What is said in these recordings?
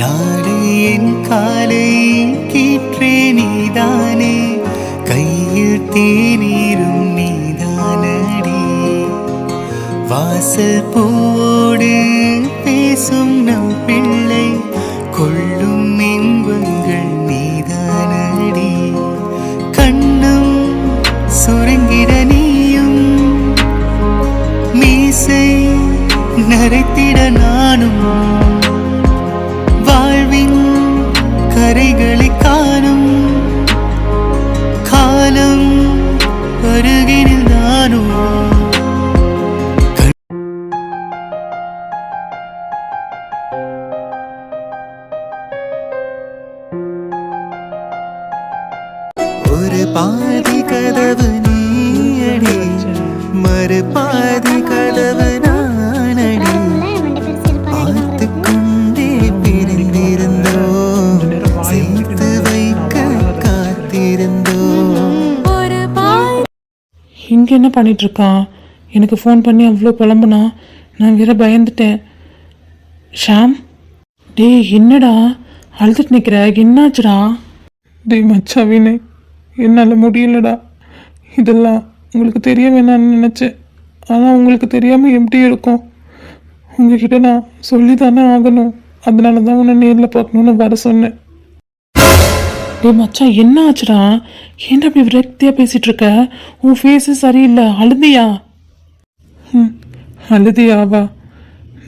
நாளை என் காலை கீற்றே நீதானே, கையில் தேநீரும் நீதானடி. வாசல் பூவோடு பேசும் நம் பிள்ளை, கொள்ளும் இன்பங்கள் நீதானடி. கண்ணும் சுருங்கிட நீயும், மீசை நரைத்திட நானும், வாழ்வின் கரைகளை காணும் காலம் அருகினில் நானும். ஒரு பாதி கதவு நீயடி, மறு பாதி கதவு நானடி. பார்த்து கொண்டே பிரிந்திருந்தோம், சேர்த்து வைக்க காத்திருந்தோம். இங்கே என்ன பண்ணிட்டு இருக்கான்? எனக்கு ஃபோன் பண்ணி அவ்வளோ புலம்புனா, நான் வேற பயந்துட்டேன். ஷாம், டேய் என்னடா அழுதுட்டு நிற்கிற? என்னாச்சுடா? டேய் மச்சா வினய், என்னால் முடியலடா. இதெல்லாம் உங்களுக்கு தெரிய வேணான்னு நினச்சேன், ஆனால் உங்களுக்கு தெரியாமல் எப்படி இருக்கும்? உங்ககிட்ட நான் சொல்லி தானே ஆகணும். அதனால தான் உன்னை நேரில் பார்க்கணுன்னு வர சொன்னேன். டேய் மச்சான், என்ன ஆச்சுடா? ஏன்டா அப்படி விரக்தியாக பேசிகிட்டு இருக்க? உன் ஃபேஸு சரியில்லை. அழுதியா? அழுதியாவா?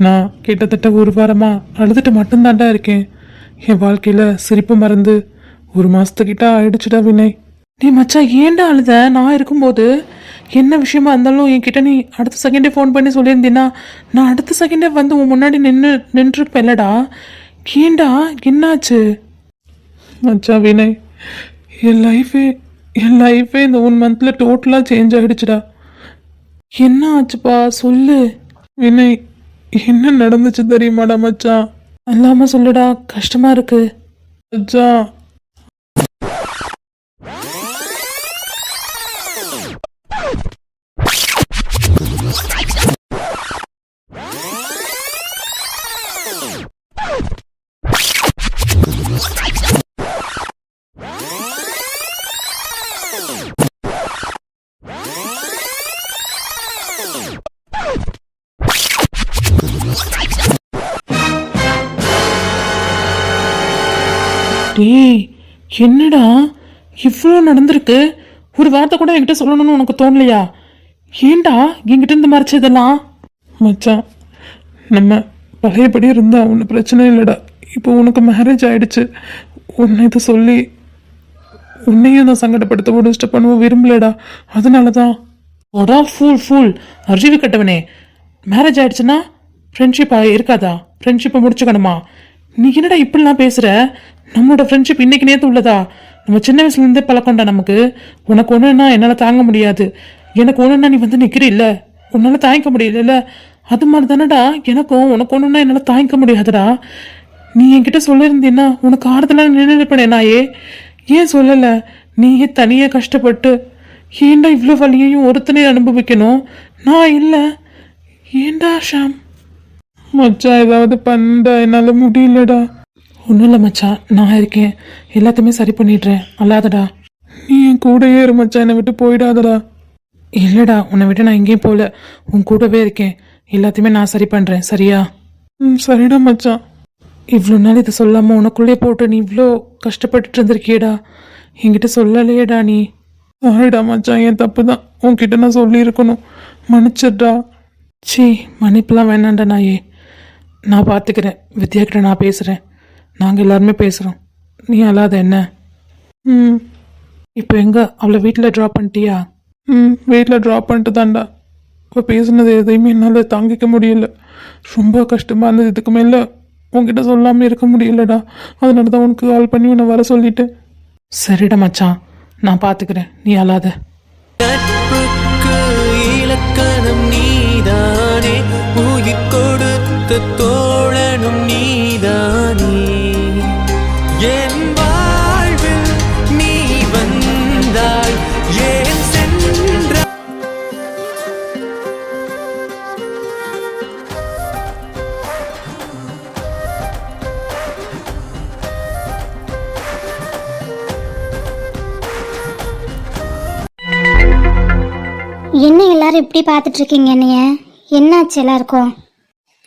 நான் கிட்டத்தட்ட ஒரு வாரமாக அழுதுட்டு மட்டும்தான்டா இருக்கேன். என் வாழ்க்கையில் சிரிப்பு மறந்து ஒரு மாதத்துக்கிட்ட ஆயிடுச்சுடா வினய். டேய் மச்சான், ஏன்டா அழுத? நான் இருக்கும்போது என்ன விஷயமா இருந்தாலும் என்கிட்ட நீ அடுத்த செகண்டே ஃபோன் பண்ணி சொல்லியிருந்தீன்னா நான் அடுத்த செகண்டே வந்து உன் முன்னாடி நின்றுருப்பேன்லடா. ஏன்டா, என்னாச்சு? மச்சா வினய், என் லைஃபே இந்த 1 மந்தில் டோட்டலாக சேஞ்ச் ஆகிடுச்சுடா. என்ன ஆச்சுப்பா சொல்லு. வினய், என்ன நடந்துச்சு தெரியுமாடா மச்சான்? அல்லாமல் சொல்லுடா, கஷ்டமாக இருக்கு. மச்சான், டேய் என்னடா இவ்வளோ நடந்திருக்கு? ஒரு வார்த்தை கூட என்கிட்ட சொல்லணும்னு உனக்கு தோணலையா? ஏன்டா என்கிட்ட இருந்து மறைச்சதெல்லாம்? மச்சான், நம்ம பழையபடி இருந்தா ஒன்றும் பிரச்சனை இல்லைடா. இப்போ உனக்கு மேரேஜ் ஆயிடுச்சு. உன்னை இதை சொல்லி உன்னையும் தான் சங்கடப்படுத்த ஒரு டிஸ்டர்ப் பண்ணவும் விரும்பலடா. அதனால தான். ஒடா ஃபூல் அறிவு கட்டவனே, மேரேஜ் ஆயிடுச்சுன்னா ஃப்ரெண்ட்ஷிப் இருக்காதா? ஃப்ரெண்ட்ஷிப்பை முடிச்சுக்கணுமா? நீ என்னடா இப்படிலாம் பேசுகிற? நம்மளோட ஃப்ரெண்ட்ஷிப் இன்னைக்கு நேற்று உள்ளதா? நம்ம சின்ன வயசுலேருந்தே பழக்கம்டா நமக்கு. உனக்கு ஒன்றுன்னா என்னால் தாங்க முடியாது, எனக்கு ஒன்றுன்னா நீ வந்து நிற்கிறீல்ல, உன்னால் தாங்கிக்க முடியல. அது மாதிரி தானடா எனக்கும். உனக்கு ஒன்றுன்னா என்னால் தாங்கிக்க முடியாதுடா. நீ என்கிட்ட சொல்லியிருந்தீன்னா உனக்கு ஆறுதலாக நின்றுப்பேனே நாயே. ஏன் சொல்லலை? நீயே தனியாக கஷ்டப்பட்டு ஏன்டா இவ்வளோ வலியையும் ஒருத்தனே அனுபவிக்கணும்? நான் இல்லை. ஏன்டா ஷாம்? மச்சா, ஏதாவது பண்ணடா, என்னால் முடியலடா. ஒன்றும் இல்லை மச்சா, நான் இருக்கேன், எல்லாத்தையுமே சரி பண்ணிடுறேன். அல்லாதடா. நீ என் கூடயே இரு மச்சா, என்னை விட்டு போயிடாதடா. இல்லைடா, உன்னை விட்டு நான் எங்கேயும் போகல, உன் கூடவே இருக்கேன். எல்லாத்தையுமே நான் சரி பண்ணுறேன், சரியா? சரிடா மச்சான். இவ்வளோ நாள் இதை சொல்லாமல் உனக்குள்ளே போட்டு நீ இவ்வளோ கஷ்டப்பட்டுட்டு இருந்திருக்கியேடா. என்கிட்ட சொல்லலையேடா நீ. சாரிடா மச்சான், என் தப்பு தான். உன்கிட்ட நான் சொல்லியிருக்கணும், மன்னிச்சிடுறா. சி, மன்னிப்புலாம் வேணாண்டா நாயே. நான் பார்த்துக்கிறேன். வித்யாக்கிட்ட நான் பேசுகிறேன். நாங்கள் எல்லாருமே பேசுகிறோம். நீ அல்லாத என்ன? இப்போ எங்கே? அவளை வீட்டில் ட்ராப் பண்ணிட்டியா? வீட்டில் ட்ராப் பண்ணிட்டு தான்டா. இப்போ பேசுனது எதையுமே என்னால் தாங்கிக்க முடியல. ரொம்ப கஷ்டமாக இருந்தது. இதுக்கு மேலே உன்கிட்ட சொல்லாமல் இருக்க முடியலடா. அதனால தான் உனக்கு கால் பண்ணி உன்னை வர சொல்லிட்டேன். சரிடா மச்சான், நான் பார்த்துக்கிறேன். நீ அல்லாத. இலக்கணம் நீதானே, உயிர் கொடுத்த தோழனும் நீதானே. என் வாழ்வில் நீ வந்தாய், ஏன் சென்ற எல்லாரும் இப்படி பார்த்துட்டு இருக்கீங்க என்னைய? என்னாச்சு எல்லாருக்கும்?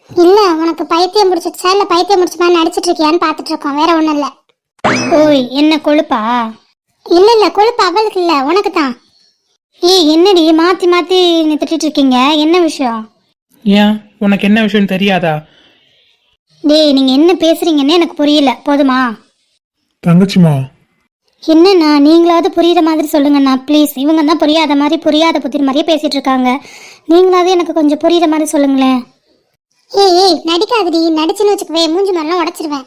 இல்ல உனக்கு பைத்தியம் முடிச்சிடுச்சா இல்ல பைத்தியம் முடிச்ச மாதிரி நடிச்சிட்டு இருக்கியான்னு பார்த்துட்டு இருக்கோம், வேற ஒண்ணும் இல்ல. ஓய், என்ன கொழுப்பா? இல்ல இல்ல, கொழுப்பு அவளுக்கு இல்ல, உனக்கு தான். ஏய், என்னடி மாத்தி மாத்தி திட்டிட்டு இருக்கீங்க? என்ன விஷயம்? ஏன் உனக்கு என்ன விஷயம் தெரியாதா? டேய், நீங்க என்ன பேசுறீங்கன்னு எனக்கு புரியல, போதுமா? தங்கச்சிமா, என்னண்ணா, நீங்களாவது புரியுற மாதிரி சொல்லுங்கண்ணா ப்ளீஸ். இவங்க தான் புரியாத மாதிரி புரியாத புத்திர மாதிரியே பேசிட்டு இருக்காங்க. நீங்களாவது எனக்கு கொஞ்சம் புரியுற மாதிரி சொல்லுங்களேன். ஏய் ஏய், நடிக்காதடி, நடிச்சுன்னு வச்சுக்கவே மூஞ்சி மாதிரிலாம் உடச்சிருவேன்.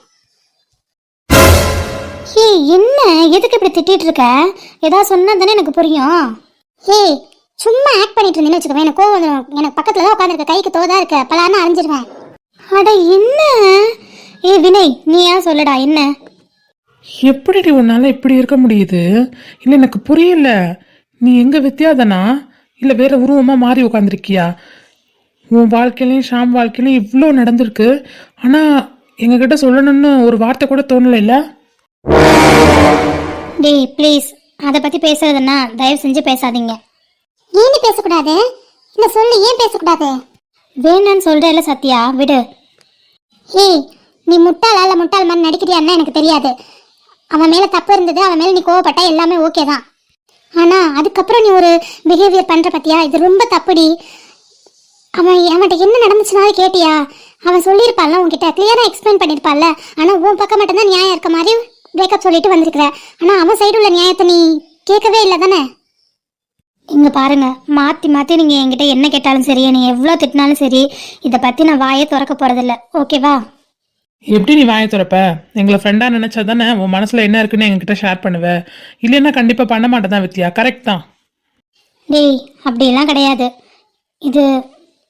ஏய், என்ன எதுக்கு இப்படி திட்டிட்டு இருக்க? ஏதாவது சொன்னா தானே எனக்கு புரியும். ஏய், சும்மா ஆக்ட் பண்ணிட்டு இருந்தேன்னு வச்சுக்கவே எனக்கு கோவம் வந்துடும். எனக்கு பக்கத்துல தான் உட்காந்துருக்க, கைக்கு தோதா இருக்க, பலான்னு அரைஞ்சிருவேன். அட என்ன? ஏய் வினய், நீ ஏன் சொல்லடா, என்ன? எப்படிடி உன்னால இப்படி இருக்க முடியுது? இல்லை எனக்கு புரியல. நீ எங்க வித்தியாதனா இல்லை வேற உருவமா மாறி உட்காந்துருக்கியா? உன் வாழ்க்கையிலையும் ஷாம் வாழ்க்கையிலையும் இவ்வளோ நடந்திருக்கு, ஆனா எங்ககிட்ட சொல்லணும்னு ஒரு வார்த்தை கூட தோணல இல்ல? டேய் ப்ளீஸ், அதை பத்தி பேசுறதுன்னா தயவு செஞ்சு பேசாதீங்க. ஏன் பேசக்கூடாது? இல்ல சொல்லு, ஏன் பேசக்கூடாது? வேணான்னு சொல்றேன்ல சத்யா, விடு. ஏய், நீ முட்டாளா இல்ல முட்டாள் மாதிரி நடிக்கிறியான்னு எனக்கு தெரியாது. அவன் மேல தப்பு இருந்தது, அவன் மேல நீ கோவப்பட்டா எல்லாமே ஓகே தான். ஆனா அதுக்கப்புறம் நீ ஒரு பிஹேவியர் பண்ற பத்தியா, இது ரொம்ப தப்புடி. அவன்கிட்ட என்ன நடந்துச்சுனாலும் கேட்டியா? அவன் சொல்லியிருப்பான்ல உன்கிட்ட, கிளியரா எக்ஸ்பிளைன் பண்ணியிருப்பான்ல. ஆனா உன் பக்கம் மட்டும்தான் நியாயம் இருக்க மாதிரி பிரேக்கப் சொல்லிட்டு வந்திருக்கிற. ஆனா அவன் சைடு உள்ள நியாயத்தை நீ கேட்கவே இல்லை தானே? இங்க பாருங்க, மாத்தி மாத்தி நீங்க என்கிட்ட என்ன கேட்டாலும் சரி, நீ எவ்வளவு திட்டினாலும் சரி, இதை பத்தி நான் வாயே திறக்க போறதில்ல, ஓகேவா? எப்படி நீ வாயை திறப்ப? எங்களை ஃப்ரெண்டா நினைச்சா தானே உன் மனசுல என்ன இருக்குன்னு எங்ககிட்ட ஷேர் பண்ணுவ. இல்லைன்னா கண்டிப்பா பண்ண மாட்டேன் தான் வித்யா, கரெக்ட் தான். டேய், அப்படியெல்லாம் கிடையாது. இது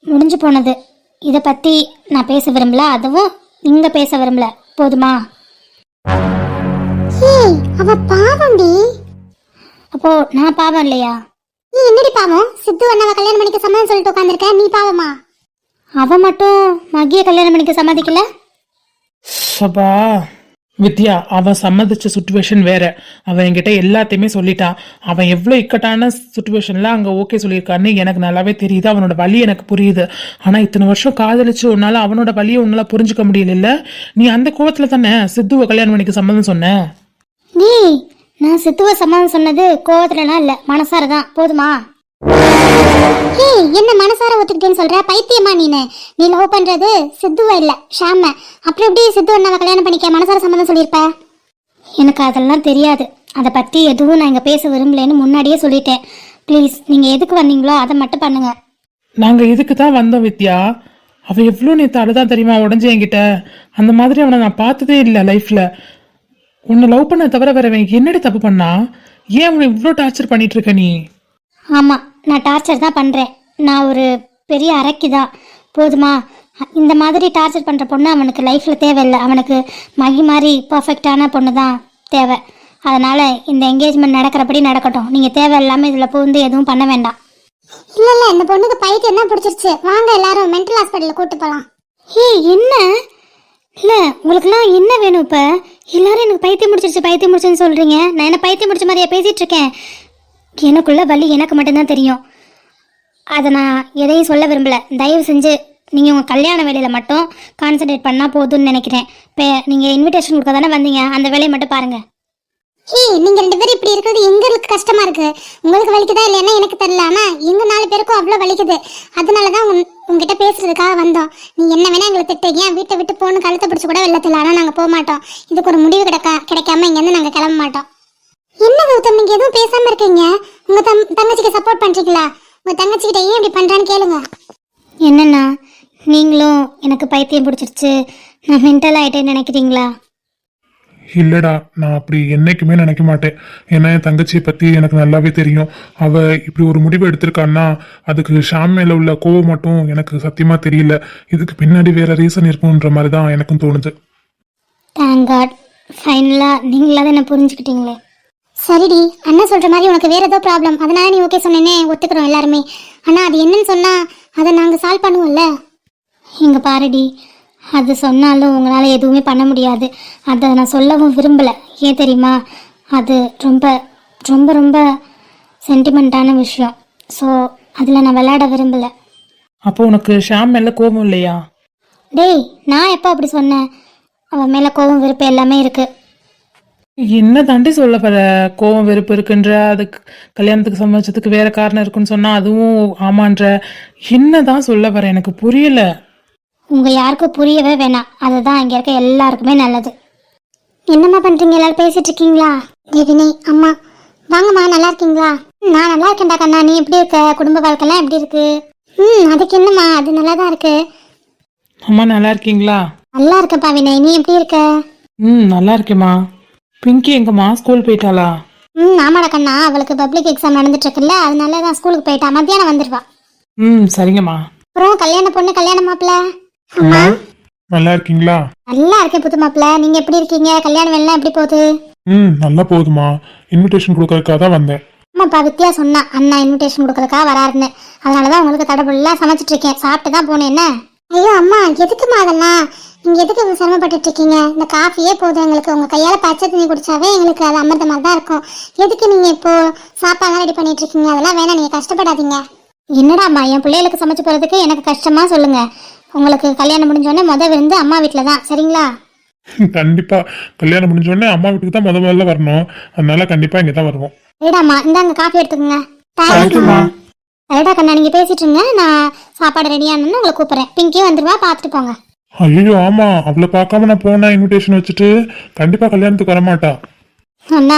முடிஞ்சு போனது. இதை பத்தி நான் பேச விரும்பல, அதுவும் இங்க பேச விரும்பல, போதுமா? அவ பாவம்டி. அப்போ நான் பாவம் இல்லையா? நீ என்னடி பாவம்? சித்து அண்ணாவை கல்யாணம் பண்ணிக்க சம்மதம் சொல்லிட்டு உட்காந்துருக்க, நீ பாவமா? அவ மட்டும் மகிய கல்யாணம் பண்ணிக்க சம்மதிக்கல. சபா வித்யா, அவன் சம்மதிச்ச சுச்சுவேஷன் வேற. அவன் என்கிட்ட எல்லாத்தையுமே சொல்லிட்டான். அவன் எவ்வளோ இக்கட்டான சுச்சுவேஷன்ல அங்கே ஓகே சொல்லியிருக்கான்னு எனக்கு நல்லாவே தெரியுது. அவனோட வலி எனக்கு புரியுது. ஆனால் இத்தனை வருஷம் காதலிச்சு உன்னால அவனோட வலியை உன்னால புரிஞ்சுக்க முடியல. நீ அந்த கோவத்துல தானே சித்துவை கல்யாணம் பண்ணிக்க சம்மதம் சொன்ன. நீ நான் சித்துவ சம்மதம் சொன்னது கோவத்துலலாம் இல்லை, மனசார தான், போதுமா? என்ன மனசார ஒத்துக்கிட்டேன்னு சொல்ற? பைத்தியமா நீனு? நீ லவ் பண்றது சித்துவ இல்ல ஷாம. அப்புறம் எப்படி சித்து அண்ணாவை கல்யாணம் பண்ணிக்க மனசார சம்மதம் சொல்லியிருப்ப? எனக்கு அதெல்லாம் தெரியாது. அதை பத்தி எதுவும் நான் இங்க பேச விரும்பலன்னு முன்னாடியே சொல்லிட்டேன். ப்ளீஸ், நீங்க எதுக்கு வந்தீங்களோ அதை மட்டும் பண்ணுங்க. நாங்க இதுக்கு தான் வந்தோம் வித்யா. அவ எவ்வளோ நேற்று அழுதான் தெரியுமா உடஞ்சி என்கிட்ட. அந்த மாதிரி அவனை நான் பார்த்ததே இல்லை லைஃப்ல. உன்னை லவ் பண்ண தவிர வேற என்னடி தப்பு பண்ணா? ஏன் அவனை இவ்வளோ டார்ச்சர் பண்ணிட்டு இருக்க நீ? ஆமா, நான் டார்ச்சர் தான் பண்றேன். நான் ஒரு பெரிய அரக்கி தான், போதுமா? இந்த மாதிரி டார்ச்சர் பண்ற பொண்ணு அவனுக்கு லைஃப்ல தேவையில்லை. அவனுக்கு மகி மாதிரி பர்ஃபெக்டான பொண்ணு தான் தேவை. அதனால இந்த என்கேஜ்மெண்ட் நடக்கிறபடி நடக்கட்டும். நீங்க தேவையில்லாம இதுல புகுந்து எதுவும் பண்ண வேண்டாம். இல்ல இல்ல, இந்த பொண்ணுக்கு பைத்தியம் என்ன பிடிச்சிருச்சு. வாங்க எல்லாரும் மென்டல் ஹாஸ்பிட்டல் கூட்டு போலாம். என்ன இல்ல, உங்களுக்குலாம் என்ன வேணும் இப்ப? எல்லாரும் எனக்கு பைத்தியம் முடிச்சிருச்சுன்னு சொல்றீங்க. நான் என்ன பைத்தியம் முடிச்ச மாதிரியா பேசிட்டு இருக்கேன்? எனக்குள்ள வலி எனக்கு மட்டும்தான் தெரியும். அதை நான் எதையும் சொல்ல விரும்பல. தயவு செஞ்சு நீங்கள் உங்கள் கல்யாண வேலையில் மட்டும் கான்சன்ட்ரேட் பண்ணால் போதும்னு நினைக்கிறேன். இப்போ நீங்கள் இன்விடேஷன் கொடுக்க தானே வந்தீங்க, அந்த வேலையை மட்டும் பாருங்கள். நீங்கள் 2 பேரும் இப்படி இருக்கிறது எங்களுக்கு கஷ்டமாக இருக்குது. உங்களுக்கு வலிக்குதா இல்லைன்னா எனக்கு தெரியல, ஆனால் எங்கள் 4 பேருக்கும் அவ்வளோ வலிக்குது. அதனால தான் உங்ககிட்ட பேசுறதுக்காக வந்தோம். நீ என்ன வேணா எங்களை திட்டுங்க, வீட்டை விட்டு போகணும் கழுத்தை பிடிச்சி கூட வெள்ளத்தில், ஆனால் நாங்கள் போக மாட்டோம். இதுக்கு ஒரு முடிவு கிடைக்காம இங்கேருந்து நாங்கள் கிளம்ப மாட்டோம். என்ன கௌதம், நீங்க எதுவும் பேசாம இருக்கீங்க? உங்க தங்கச்சிக்கு சப்போர்ட் பண்றீங்களா? உங்க தங்கச்சிக்கிட்ட ஏன் இப்படி பண்றான்னு கேளுங்க. என்னன்னா, நீங்களும் எனக்கு பைத்தியம் பிடிச்சிருச்சு, நான் மென்டல் ஆயிட்டேன்னு நினைக்கிறீங்களா? இல்லடா, நான் அப்படி என்னைக்குமே நினைக்க மாட்டேன். ஏன்னா என் தங்கச்சியை பத்தி எனக்கு நல்லாவே தெரியும். அவ இப்படி ஒரு முடிவு எடுத்திருக்கான்னா அதுக்கு ஷாம் மேல உள்ள கோவம் மட்டும் எனக்கு சத்தியமா தெரியல. இதுக்கு பின்னாடி வேற ரீசன் இருக்குன்ற மாதிரி தான் எனக்கும் தோணுது. தேங்க் காட், ஃபைனலா நீங்களாவது என்ன புரிஞ்சுக்கிட்டீங்களே. சரிடி, அண்ணா சொல்ற மாதிரி உனக்கு வேற ஏதோ ப்ராப்ளம், அதனால நீ ஓகே சொன்னேனே, ஒத்துக்கிறோம் எல்லாருமே. ஆனா அது என்னன்னு சொன்னா அதை நாங்க சால்வ் பண்ணுவோம்ல. இங்க பாருடி, அது சொன்னாலும் உங்களால் எதுவுமே பண்ண முடியாது. அதை நான் சொல்லவும் விரும்பலை. ஏன் தெரியுமா? அது ரொம்ப ரொம்ப ரொம்ப சென்டிமெண்ட்டான விஷயம். ஸோ அதில் நான் விளையாட விரும்பலை. அப்போ உனக்கு ஷாம் மேலே கோபம் இல்லையா? டேய், நான் எப்போ அப்படி சொன்னேன்? அவன் மேலே கோபம் விருப்பம் எல்லாமே இருக்குது. என்ன தாண்டி சொல்ல போற? கோபம் வெறுப்பு இருக்குன்ற, அதுக்கு கல்யாணத்துக்கு சம்மதிச்சதுக்கு வேற காரணம் இருக்குன்னு சொன்னா அதுவும் ஆமான்ற, என்னதான் சொல்ல வர? எனக்கு புரியல. உங்கள் யாருக்கும் புரியவே வேணாம், அதுதான் இங்கே இருக்க எல்லாருக்குமே நல்லது. என்னம்மா பண்ணுறீங்க? எல்லாரும் பேசிட்டு இருக்கீங்களா? தேவினி அம்மா, வாங்கம்மா, நல்லா இருக்கீங்களா? நான் நல்லா இருக்கேன்டா கண்ணா, நீ எப்படி இருக்க? குடும்ப வாழ்க்கைலாம் எப்படி இருக்கு? அதுக்கு என்னம்மா, அது நல்லா தான் இருக்கு. அம்மா நல்லா இருக்கீங்களா? நல்லா இருக்கேன்ப்பா வினய், நீ எப்படி இருக்க? நல்லா இருக்கேம்மா. பிங்கி எங்கம்மா? ஸ்கூல் போயிட்டாளா? ஆமாடா கண்ணா, அவளுக்கு பப்ளிக் எக்ஸாம் நடந்துட்டு இருக்குல்ல, அதனால தான் ஸ்கூலுக்கு போயிட்டா. மத்தியானம் வந்துடுவா. சரிங்கம்மா. அப்புறம் கல்யாண பொண்ணு, கல்யாண மாப்பிள்ள. அம்மா நல்லா இருக்கீங்களா? நல்லா இருக்கேன் புது மாப்பிள்ள, நீங்க எப்படி இருக்கீங்க? கல்யாண வேலைலாம் எப்படி போகுது? நல்லா போகுதுமா. இன்விடேஷன் கொடுக்கறதுக்காக தான் வந்தேன். ஆமாப்பா, வித்யா சொன்னா அண்ணா இன்விடேஷன் கொடுக்கறதுக்காக வராருன்னு. அதனாலதான் உங்களுக்கு தடபுடலாம் சமைச்சிட்டு இருக்கேன். சாப்பிட்டு தான் போனேன். என்ன? ஐயோ அம்மா, எதுக்குமா அதெல்லாம்? நீங்க எதுக்கு இவ்வளவு சிரமப்பட்டு இருக்கீங்க? இந்த காஃபியே போதும் எங்களுக்கு. உங்க கையால பச்சை தண்ணி குடிச்சாவே எங்களுக்கு அது அமிர்தமாக தான் இருக்கும். எதுக்கு நீங்க இப்போ சாப்பாடுலாம் ரெடி பண்ணிட்டு இருக்கீங்க? அதெல்லாம் வேணாம், நீங்க கஷ்டப்படாதீங்க. என்னடாம்மா, என் பிள்ளைகளுக்கு சமைச்சு போறதுக்கு எனக்கு கஷ்டமா? சொல்லுங்க. உங்களுக்கு கல்யாணம் முடிஞ்சோடனே விருந்து அம்மா வீட்டில் தான், சரிங்களா? கண்டிப்பா கல்யாணம் முடிஞ்ச உடனே அம்மா வீட்டுக்கு தான் முதல்ல வரணும். அதனால கண்டிப்பா இங்க தான் வருவோம். ஏடாம்மா, இந்தாங்க காஃபி எடுத்துக்கோங்க. தேங்க்யூம்மா. ஏடா கண்ணா, நீங்க பேசிட்டு இருங்க, நான் சாப்பாடு ரெடியானு உங்களை கூப்பிடுறேன். பிங்கியும் வந்துருவா, பார்த்துட்டு போங்க. ஐயோ ஆமா, அவளை பார்க்காம நான் போனா இன்விடேஷன் வச்சுட்டு கண்டிப்பா கல்யாணத்துக்கு வரமாட்டா. அண்ணா,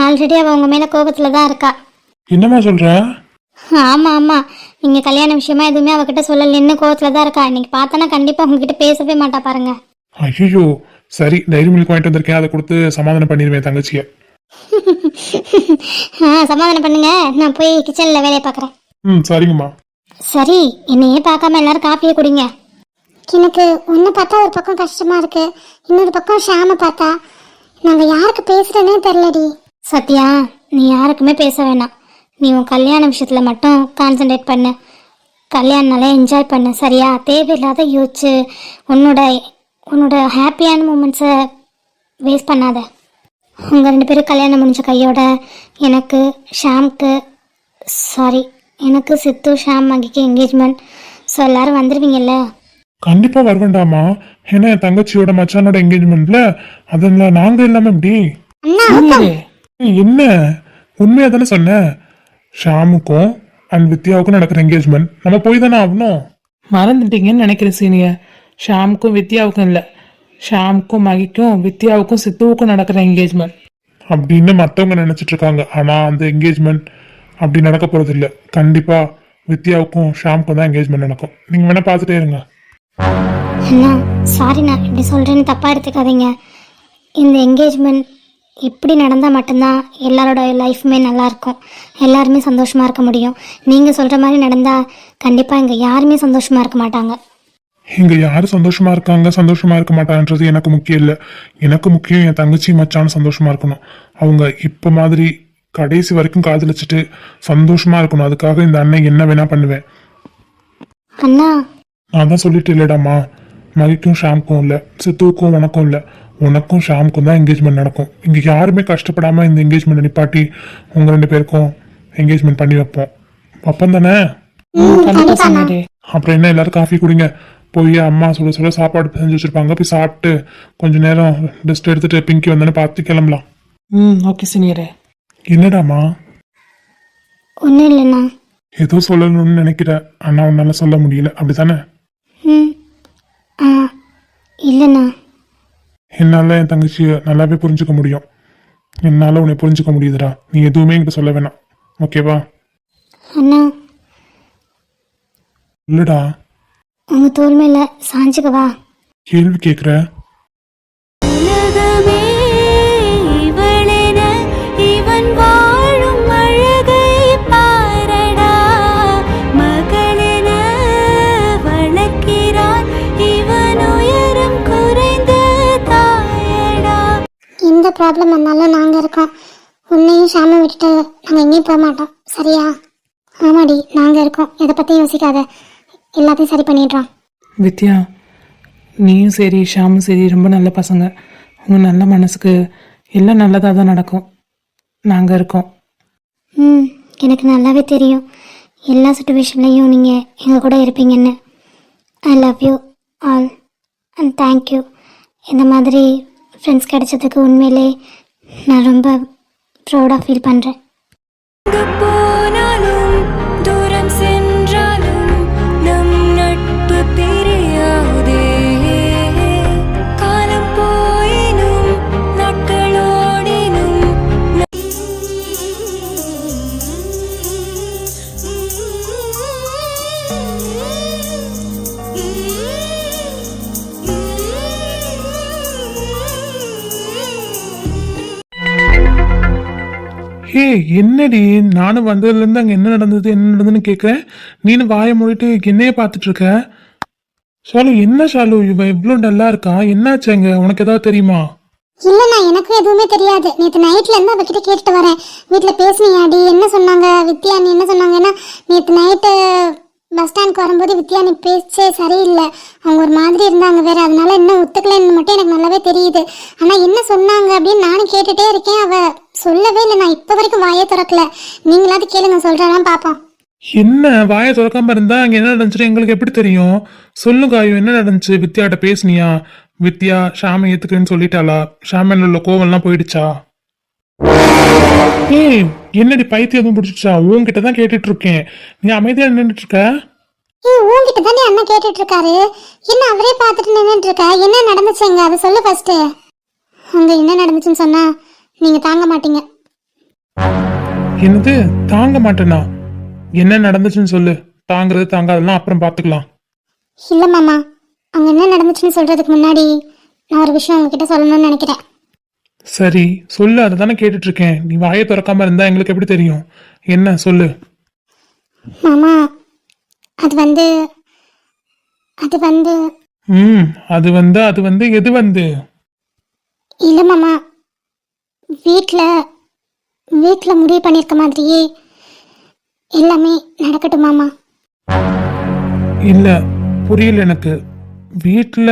ஆல்ரெடி அவ உங்க மேல கோபத்துல தான் இருக்கா. என்னம்மா சொல்ற? ஆமா ஆமா, நீங்க கல்யாண விஷயமா எதுவுமே அவகிட்ட சொல்லலன்னு கோவத்துல தான் இருக்கா. இன்னைக்கு பார்த்தனா கண்டிப்பா உங்ககிட்ட பேசவே மாட்டா பாருங்க. ஐயோ சரி, டைரி மில்க் வாங்கிட்டு வந்திருக்கேன், அதை கொடுத்து சமாதானம் பண்ணிடுவேன் தங்கச்சிய. சமாதானம் பண்ணுங்க, நான் போய் கிச்சன்ல வேலையை பார்க்குறேன். சரிங்கம்மா. சரி, என்னையே பார்க்காம எல்லாரும் காப்பியே குடிங்க. எனக்கு ஒன்று பார்த்தா ஒரு பக்கம் கஷ்டமா இருக்கு, இன்னொரு பக்கம் ஷாம பார்த்தா நாங்க யாருக்கு பேசுறேன்னே தெரியலடி. சத்யா, நீ யாருக்குமே பேச வேணாம். நீ உன் கல்யாண விஷயத்துல மட்டும் கான்சென்ட்ரேட் பண்ணு. கல்யாணனால என்ஜாய் பண்ணு, சரியா? தேவையில்லாத யோசிச்சு உன்னோட ஹாப்பியான மூமெண்ட்ஸை வேஸ்ட் பண்ணாத. உங்கள் 2 பேரும் கல்யாணம் முடிஞ்ச கையோட எனக்கு சித்து, ஷாம், மகிக்கு என்கேஜ்மெண்ட். ஸோ எல்லாரும் வந்துடுவீங்கல்ல? கண்டிப்பா வருவேண்டாமா. ஏன்னா என் தங்கச்சியோட மச்சானோட என்கேஜ்மெண்ட்ல அதெல்லாம் நாங்க இல்லாம எப்படி? என்ன உண்மையா தானே சொன்னேன். ஷாமுக்கும் அண்ட் வித்யாவுக்கும் நடக்கிற என்கேஜ்மெண்ட் நம்ம போய் தானே ஆகணும். மறந்துட்டீங்கன்னு நினைக்கிறேன் சீனியர். ஷாமுக்கும் வித்யாவுக்கும் இல்லை, ஷாமுக்கும் மகிக்கும் வித்யாவுக்கும் சித்துவுக்கும் நடக்கிற என்கேஜ்மெண்ட் அப்படின்னு மற்றவங்க நினைச்சிட்டு இருக்காங்க. ஆனா அந்த என்கேஜ்மெண்ட் அப்படி நடக்க போறது இல்லை. கண்டிப்பா வித்யாவுக்கும் ஷாமுக்கும் தான் என்கேஜ்மெண்ட் நடக்கும். நீங்க வேணா பார்த்துட்டே இருங்க. அண்ணா சாரிண்ணா, இப்படி சொல்கிறேன்னு தப்பாக எடுத்துக்காதீங்க. இந்த என்கேஜ்மெண்ட் இப்படி நடந்தால் மட்டும்தான் எல்லாரோட லைஃப்புமே நல்லாயிருக்கும், எல்லாருமே சந்தோஷமாக இருக்க முடியும். நீங்கள் சொல்கிற மாதிரி நடந்தால் கண்டிப்பாக இங்கே யாருமே சந்தோஷமாக இருக்க மாட்டாங்க. இங்க யாரு சந்தோஷமா இருக்காங்க சந்தோஷமா இருக்க மாட்டாங்கன்றது எனக்கு முக்கியம் இல்லை. எனக்கு முக்கியம் என் தங்கச்சி மச்சான சந்தோஷமா இருக்கணும். அவங்க இப்ப மாதிரி கடைசி வரைக்கும் காதலிச்சுட்டு சந்தோஷமா இருக்கணும். அதுக்காக இந்த அண்ணன் என்ன வேணா பண்ணுவேன். அண்ணா, நான் தான் சொல்லிட்டு இல்லடாமா, மகிக்கும் ஷாமுக்கும் இல்லை, சித்துவுக்கும் உனக்கும் இல்லை, உனக்கும் ஷாமுக்கும் தான் என்கேஜ்மெண்ட் நடக்கும். இங்க யாருமே கஷ்டப்படாம இந்த என்கேஜ்மெண்ட் நிப்பாட்டி உங்க 2 பேருக்கும் என்கேஜ்மெண்ட் பண்ணி வைப்போம். அப்பம் தானே? அப்புறம் என்ன, எல்லாரும் காஃபி குடிங்க. போய் அம்மா சொல்ல சாப்பாடு செஞ்சு வச்சிருப்பாங்க, போய் சாப்பிட்டு கொஞ்ச நேரம் ரெஸ்ட் எடுத்துட்டு பிங்கி வந்தோன்னு பார்த்து கிளம்பலாம். ஓகே சீனியரே. என்னடாமா? ஒன்றும் இல்லைண்ணா. ஏதோ சொல்லணும்னு நினைக்கிற, ஆனா உன்னால சொல்ல முடியல, அப்படித்தானே? இல்லைண்ணா. என்னால என் தங்கச்சியை நல்லாவே புரிஞ்சுக்க முடியும். என்னால உன்னை புரிஞ்சுக்க முடியுதுடா. நீ எதுவுமே என்கிட்ட சொல்ல வேணாம், ஓகேவா? அண்ணா, இல்லடா. உங்கள் தோல் மேலே சாஞ்சுக்கவா? கேள்வி கேட்குற? எந்த ப்ராப்ளம் வந்தாலும் நாங்கள் இருக்கோம். உன்னையும் ஷாமை விட்டுட்டு நாங்கள் எங்கேயும் போக மாட்டோம், சரியா? ஆமாடி, நாங்கள் இருக்கோம். எதை பற்றியும் யோசிக்காத, எல்லாத்தையும் சரி பண்ணிடுறோம். வித்யா, நீயும் சரி ஷாமும் சரி ரொம்ப நல்ல பசங்க. உங்கள் நல்ல மனசுக்கு எல்லாம் நல்லதாக தான் நடக்கும். நாங்கள் இருக்கோம். எனக்கு நல்லாவே தெரியும். எல்லா சுச்சுவேஷன்லேயும் நீங்கள் எங்கள் கூட இருப்பீங்கன்னு. I love you all and thank you. இந்த மாதிரி ஃப்ரெண்ட்ஸ் கிடைச்சதுக்கு உண்மையிலே நான் ரொம்ப ப்ரௌடாக ஃபீல் பண்ணுறேன். போனாலும் தூரம் சென்றாலும் நம் நட்பு பிரியாதே. காலம் போயினும் நாட்களோடினும் ஹே என்னடி, நானும் வந்ததுலேருந்து அங்கே என்ன நடந்ததுன்னு கேட்குறேன். நீனும் வாயை மூடிட்டு என்னையே பார்த்துட்டு இருக்க. ஷாலு என்ன ஷாலு, இவ இவ்வளோ நல்லா இருக்கா, என்னாச்சு அங்க, உனக்கு ஏதாவது தெரியுமா? இல்லைண்ணா, எனக்கும் எதுவுமே தெரியாது. நேற்று நைட்ல இருந்து அவகிட்ட கேட்டுட்டு வரேன். வீட்டில் பேசுனியாடி, என்ன சொன்னாங்க வித்யா, நீ என்ன சொன்னாங்கன்னா நேற்று நைட்டு பஸ் ஸ்டாண்ட்க்கு வரும்போது வித்யா நீ பேச்சே சரியில்லை, அவங்க ஒரு மாதிரி இருந்தாங்க வேற, அதனால என்ன ஒத்துக்கலன்னு மட்டும் எனக்கு நல்லாவே தெரியுது. ஆனால் என்ன சொன்னாங்க அப்படின்னு நானும் கேட்டுட்டே இருக்கேன், அவ சொல்லவே இல்லை. நான் இப்போ வரைக்கும் வாயே திறக்கல. நீங்களாவது கேளுங்க, சொல்றேன் பார்ப்போம். என்ன வாயை திறக்காம இருந்தா அங்க என்ன நடந்துச்சு எங்களுக்கு எப்படி தெரியும்? சொல்லுங்க ஐயோ, என்ன நடந்துச்சு? வித்யாட்ட பேசுனியா? வித்யா ஷாமை ஏத்துக்கிறேன்னு சொல்லிட்டாளா? ஷாமில் உள்ள கோவம்லாம் போயிடுச்சா? ஏய் என்னடி பைத்தியம் எதுவும் பிடிச்சிச்சா? உன்கிட்ட தான் கேட்டுட்டு இருக்கேன், நீ அமைதியா நின்றுட்டு இருக்க. உங்ககிட்ட தானே அண்ணா கேட்டுட்டு இருக்காரு, என்ன அவரே பார்த்துட்டு நின்றுட்டு இருக்க? என்ன நடந்துச்சுங்க அதை சொல்லு ஃபர்ஸ்ட். அங்க என்ன நடந்துச்சுன்னு சொன்னா நீங்க தாங்க மாட்டீங்க. என்னது தாங்க மாட்டேனா? என்ன நடந்துச்சுன்னு சொல்லு. தாங்கிறது தாங்காதெல்லாம் அப்புறம் பாத்துக்கலாம். இல்ல மாமா, அங்க என்ன நடந்துச்சுன்னு சொல்றதுக்கு முன்னாடி நான் ஒரு விஷயம் உங்ககிட்ட சொல்லணும்னு நினைக்கிறேன். சரி சொல்லு, அதை தானே கேட்டுட்டு இருக்கேன். நீ வாயை திறக்காம இருந்தா எங்களுக்கு எப்படி தெரியும்? என்ன சொல்லு. மாமா, அது வந்து எது வந்து? இல்ல மாமா, வீட்ல முடிவு பண்ணிருக்க மாதிரியே எல்லாமே நடக்கட்டும் மாமா. இல்ல புரியல எனக்கு. வீட்டுல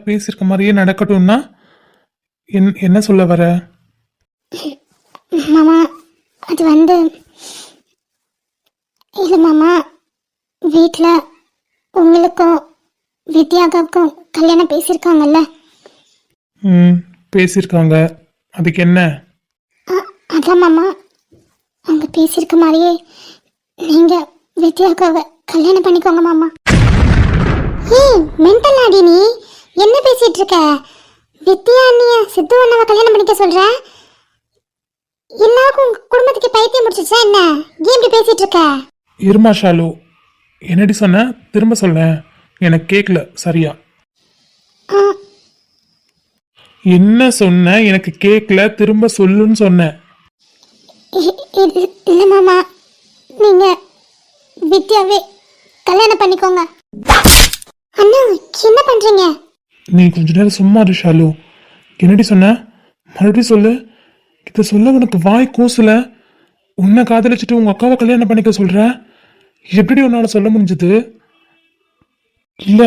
பேசியிருக்க மாதிரியே நடக்கட்டும்னா என்ன சொல்ல வர? மாமா, அது வந்து இல்ல மாமா, வீட்ல உங்களுக்கும் வித்யாவுக்கும் கல்யாணம் பேசியிருக்காங்கல்ல? பேசியிருக்காங்க, அதுக்கு என்ன? அதான் மாமா, அவங்க பேசியிருக்க மாதிரியே நீங்க வித்யாவுக்காக கல்யாணம் பண்ணிக்கோங்க மாமா. ஏய் மென்டல் ஆடி, நீ என்ன பேசிட்டு இருக்க? வித்யா அண்ணிய சித்து அண்ணாவை கல்யாணம் பண்ணிக்க சொல்ற? எல்லாருக்கும் உங்க குடும்பத்துக்கு பைத்தியம் முடிச்சிச்சா என்ன? ஏன் இப்படி பேசிட்டு இருக்க? இருமா ஷாலு, என்னடி சொன்ன? திரும்ப சொல்ல, எனக்கு கேட்கல சரியா. என்ன சொன்ன? எனக்கு கேட்கல, திரும்ப சொல்லுன்னு சொன்னேன். இல்ல மாமா, நீங்க வித்யாவே கல்யாணம் பண்ணிக்கோங்க. அண்ணா என்ன பண்றீங்க? நீ கொஞ்ச நேரம் சும்மா இரு ஷாலு. என்னடி சொன்ன? மறுபடியும் சொல்லு. இதை சொல்ல உனக்கு வாய் கூசல. உன்னை காதலிச்சுட்டு உங்க அக்காவை கல்யாணம் பண்ணிக்க சொல்ற? எப்படி உன்னால சொல்ல முடிஞ்சது? இல்ல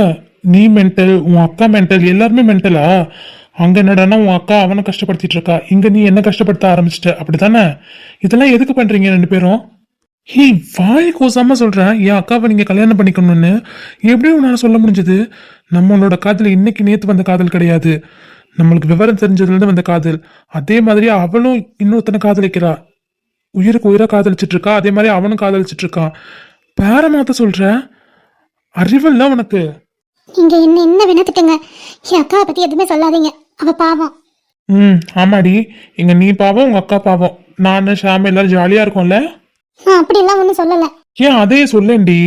நீ மென்டல், உன் அக்கா மென்டல், எல்லாருமே மென்டலா? அங்க என்னடானா உன் அக்கா அவனை கஷ்டப்படுத்திட்டு இருக்கா, இங்க நீ என்ன கஷ்டப்படுத்த ஆரம்பிச்சிட்ட, அப்படித்தானே? இதெல்லாம் எதுக்கு பண்றீங்க ரெண்டு பேரும்? ஹே வாய் கூசாம சொல்றேன், என் அக்காவை நீங்க கல்யாணம் பண்ணிக்கணும்னு எப்படி உன்னால சொல்ல முடிஞ்சது? நம்மளோட காதல் இன்னைக்கு நேத்து வந்த காதல் கிடையாது, நம்மளுக்கு விவரம் தெரிஞ்சதுல இருந்து வந்த காதல். அதே மாதிரி அவளும் இன்னொருத்தனை காதலிக்கிறா, உயிருக்கு உயிரா காதலிச்சிட்டு இருக்கா. அதே மாதிரி அவனும் காதலிச்சிட்டு இருக்கான். பேர மாத்த சொல்ற? அறிவில்ல உனக்கு? நீங்க என்ன வினத்துட்டுங்க, என் அக்காவை பத்தி எதுவுமே சொல்லாதீங்க, அவ பாவம். ஆமாடி, இங்க நீ பாவம், உங்க அக்கா பாவம். நானு ஷாம் எல்லாரும் ஜாலியா இருக்கோம்ல. நான் அப்படிலாம் ஒன்றும் சொல்லலை. ஏன் அதையே சொல்லேன்டி.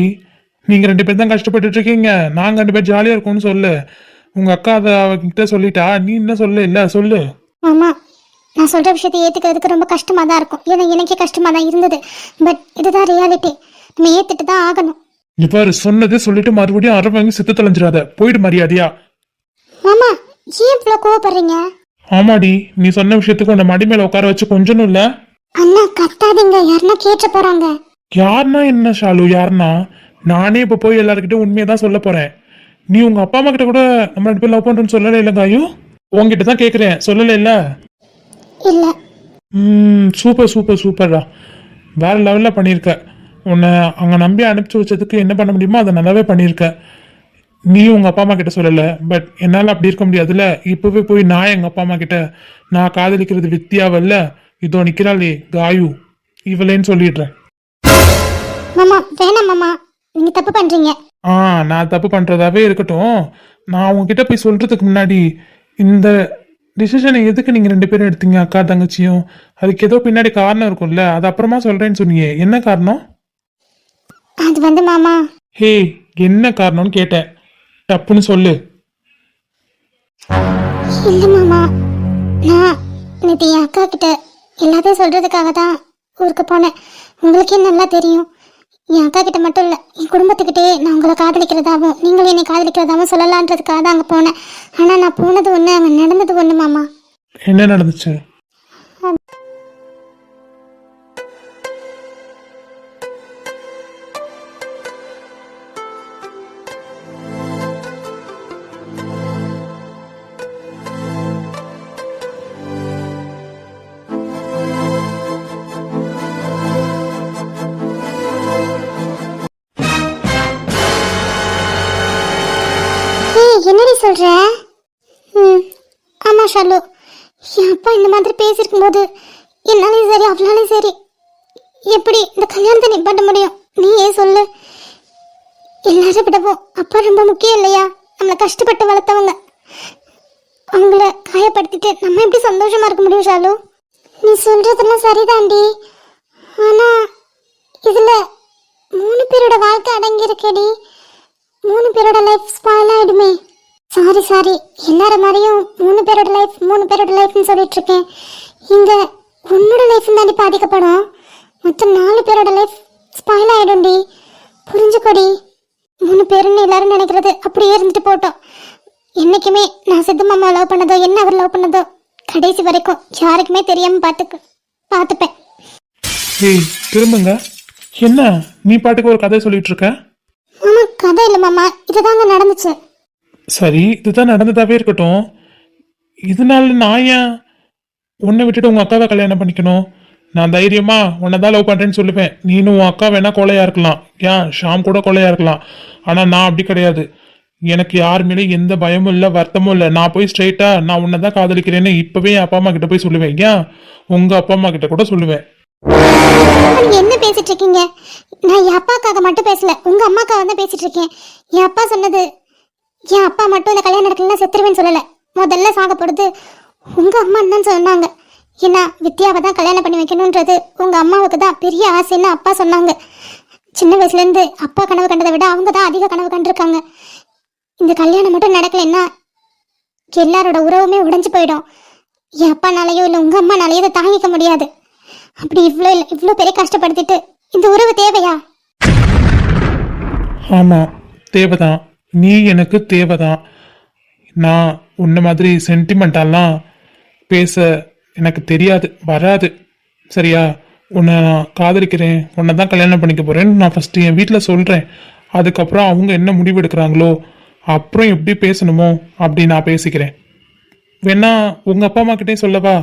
நீங்க ரெண்டு பேர் தான் கஷ்டப்பட்டுட்டு இருக்கீங்க, நாங்க ரெண்டு பேர் ஜாலியா இருக்கோம்னு சொல்லு. உங்க அக்கா அதை அவகிட்ட சொல்லிட்டா, நீ என்ன சொல்ல? இல்ல சொல்லு. ஆமா, நான் சொல்ற விஷயத்தை ஏத்துக்கிறதுக்கு ரொம்ப கஷ்டமா தான் இருக்கும், ஏன்னா எனக்கே கஷ்டமா தான் இருந்தது. பட் இதுதான் ரியாலிட்டி, நம்ம ஏத்துட்டு தான் ஆகணும். இவ்வாறு சொன்னது சொல்லிட்டு மறுபடியும் அரை வாங்கி சித்து தொலைஞ்சிடாத, போயிடு மரியாதையா. மாமா ஏன் இவ்வளோ கோவப்படுறீங்க? ஆமாடி, நீ சொன்ன விஷயத்துக்கு உன்னை மடி மேல உட்கார வச்சு கொஞ்சனும் இல்ல. அண்ணா கத்தாதீங்க, யாருன்னா கேட்ட போறாங்க. யாருன்னா என்ன ஷாலு, யாருன்னா? நானே இப்ப போய் எல்லாருக்கிட்டும் உண்மையதான் சொல்ல போறேன். நீ உங்க அப்பா அம்மா கிட்ட கூட நம்ம ரெண்டு பேர் லவ் பண்றோம்னு சொல்லல இல்ல காயு? உங்ககிட்ட தான் கேக்குறேன், சொல்லல இல்ல? இல்ல. சூப்பர் சூப்பர் சூப்பர்டா, வேற லெவல்ல பண்ணியிருக்க. உன்னை அங்கே நம்பி அனுப்பிச்சி வச்சதுக்கு என்ன பண்ண முடியுமோ அதை நல்லாவே பண்ணியிருக்க. நீ உங்கள் அப்பா அம்மா கிட்ட சொல்லலை, பட் என்னால் அப்படி இருக்க முடியாதுல்ல. இப்போவே போய் நான் எங்கள் அப்பா அம்மா கிட்ட நான் காதலிக்கிறது வித்தியாவல்ல, இதோ நிற்கிறாளே காயு, இவளேன்னு சொல்லிடுறேன். மாமா வேணாம் மாமா, நீங்க தப்பு பண்றீங்க. நான் தப்பு பண்ணுறதாவே இருக்கட்டும். நான் உங்ககிட்ட போய் சொல்கிறதுக்கு முன்னாடி இந்த டிசிஷனை எதுக்கு நீங்கள் 2 பேரும் எடுத்தீங்க, அக்கா தங்கச்சியும்? அதுக்கு ஏதோ பின்னாடி காரணம் இருக்கும்ல, அது அப்புறமா சொல்கிறேன்னு சொன்னீங்க. என்ன காரணம்? அது வந்து மாமா, ஹே, என்ன காரணம்னு கேட்டேன், தப்புன்னு சொல்லு. இல்ல மாமா, நான் நேற்று என் அக்கா கிட்ட எல்லாத்தையும் சொல்றதுக்காக தான் ஊருக்கு போனேன். உங்களுக்கே நல்லா தெரியும், என் அக்கா கிட்ட மட்டும் இல்லை, என் குடும்பத்துக்கிட்டே நான் உங்களை காதலிக்கிறதாவும் நீங்களும் என்னை காதலிக்கிறதாவும் சொல்லலான்றதுக்காக தான் அங்கே போனேன். ஆனால் நான் போனது ஒன்று, அங்கே நடந்தது ஒன்று மாமா. என்ன நடந்துச்சு? என்னடி சொல்ற? ஆமா ஷாலு, என் அப்பா இந்த மாதிரி பேசியிருக்கும்போது என்னாலையும் சரி அவளாலையும் சரி எப்படி இந்த கல்யாணத்தை நிப்பாட்ட முடியும்? நீயே சொல்லு. எல்லாரும் விடவும் அப்பா ரொம்ப முக்கியம் இல்லையா? நம்மளை கஷ்டப்பட்டு வளர்த்தவங்க, அவங்கள காயப்படுத்திட்டு நம்ம எப்படி சந்தோஷமா இருக்க முடியும் ஷாலு? நீ சொல்றதெல்லாம் சரிதாண்டி, ஆனா இதுல 3 பேரோட வாழ்க்கை அடங்கி இருக்கேடி. 3 பேரோட லைஃப் ஸ்பாயில் ஆயிடுமே. சாரி, எல்லாரும் மாதிரியும் 3 பேரோட லைஃப்னு சொல்லிட்டு இருக்கேன். இங்க உன்னோட லைஃப் தாண்டி பாதிக்கப்படும். மொத்தம் 4 பேரோட லைஃப் ஸ்பாயில் ஆயிடும்டி. புரிஞ்சுக்கோடி. 3 பேருன்னு எல்லாரும் நினைக்கிறது அப்படியே இருந்துட்டு போட்டோம். என்னைக்குமே நான் சித்து மாமா லவ் பண்ணதோ, என்ன அவர் லவ் பண்ணதோ கடைசி வரைக்கும் யாருக்குமே தெரியாம பார்த்துப்பேன். ஏய், திரும்புங்க. என்ன நீ பாட்டுக்கு ஒரு கதை சொல்லிட்டு இருக்க? மாமா கதை இல்லை மாமா, இதுதாங்க நடந்துச்சு. சரி, இதுதான் நடந்ததாவே இருக்கட்டும். இதனால நான் ஏன் உன்னை விட்டுட்டு உங்க அக்காவை கல்யாணம் பண்ணிக்கணும்? நான் தைரியமா உன்னை தான் லவ் பண்றேன்னு சொல்லுவேன். நீனும் உன் அக்கா வேணா கொலையா இருக்கலாம், ஏன் ஷாம் கூட கொலையா இருக்கலாம். ஆனா நான் அப்படி கிடையாது. எனக்கு யார் மேலே எந்த பயமும் இல்லை, வருத்தமும் இல்லை. நான் போய் ஸ்ட்ரெயிட்டா நான் உன்னை தான் காதலிக்கிறேன்னு இப்பவே என் அப்பா அம்மா கிட்ட போய் சொல்லுவேன். ஏன் உங்க அப்பா அம்மா கிட்ட கூட சொல்லுவேன். நீங்க என்ன பேசிட்டு இருக்கீங்க? நான் என் அப்பாக்காக மட்டும் பேசல, உங்க அம்மாக்காக தான் பேசிட்டு இருக்கேன். என் அப்பா சொன்னது, என் அப்பா மட்டும் இந்த கல்யாணம் நடக்கலாம் செத்துருவேன்னு சொல்லல. முதல்ல சாக போடுறது உங்க அம்மான்னு தான் சொன்னாங்க. ஏன்னா வித்யாவை தான் கல்யாணம் பண்ணி வைக்கணுன்றது உங்க அம்மாவுக்கு தான் பெரிய ஆசைன்னு அப்பா சொன்னாங்க. சின்ன வயசுல இருந்து அப்பா கனவு கண்டதை விட அவங்க தான் அதிக கனவு கண்டிருக்காங்க. இந்த கல்யாணம் மட்டும் நடக்கலைன்னா எல்லாரோட உறவுமே உடைஞ்சு போயிடும். என் அப்பானாலேயோ இல்லை உங்க அம்மானாலேயோ இதை தாங்கிக்க முடியாது. அப்படி இவ்வளோ பெரிய கஷ்டப்படுத்திட்டு இந்த உறவு தேவையா? ஆமா, தேவைதான். நீ எனக்கு தேவைதான். நான் உன்ன மாதிரி சென்டிமெண்டாலாம் பேச எனக்கு தெரியாது, வராது. சரியா? உன்னை நான் காதலிக்கிறேன், உன்னை தான் கல்யாணம் பண்ணிக்க போறேன்னு நான் ஃபர்ஸ்ட் என் வீட்டில் சொல்றேன். அதுக்கப்புறம் அவங்க என்ன முடிவு எடுக்கிறாங்களோ அப்புறம் எப்படி பேசணுமோ அப்படி நான் பேசிக்கிறேன். வேணா உங்க அப்பா அம்மா கிட்டே சொல்லவா?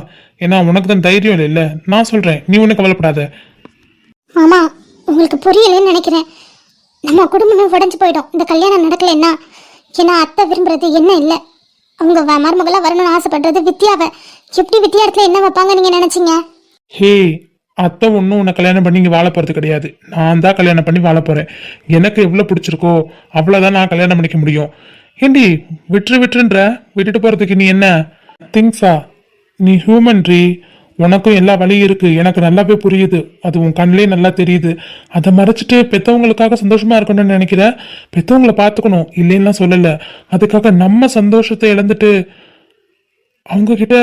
ஏன்னா உனக்கு தான் தைரியம் இல்லை. நான் சொல்றேன், நீ ஒன்றும் கவலைப்படாத. மாமா உங்களுக்கு புரியலன்னு நினைக்கிறேன். நம்ம குடும்பமே உடஞ்சு போயிடும் இந்த கல்யாணம் நடக்கலைன்னா. ஏன்னா அத்தை விரும்புறது என்ன இல்லை, அவங்க மருமகளா வரணும்னு ஆசைப்படுறது வித்யாவை. எப்படி வித்யா இடத்துல என்ன வைப்பாங்க நீங்க நினைச்சீங்க? ஹே, அத்தை ஒன்றும் உன்னை கல்யாணம் பண்ணி இங்கே வாழ போகிறது கிடையாது. நான் தான் கல்யாணம் பண்ணி வாழ போகிறேன். எனக்கு எவ்வளோ பிடிச்சிருக்கோ அவ்வளோதான் நான் கல்யாணம் பண்ணிக்க முடியும். ஏண்டி விட்டுருன்ற? விட்டுட்டு போகிறதுக்கு நீ என்ன திங்ஸா? நீ ஹியூமன்ரி. உனக்கும் எல்லா வழியும் இருக்குது, எனக்கு நல்லாவே புரியுது. அது உன் கண்ணிலே நல்லா தெரியுது. அதை மறைச்சிட்டு பெற்றவங்களுக்காக சந்தோஷமாக இருக்கணும்னு நினைக்கிற. பெற்றவங்கள பார்த்துக்கணும், இல்லைன்னா சொல்லலை. அதுக்காக நம்ம சந்தோஷத்தை இழந்துட்டு அவங்கக்கிட்ட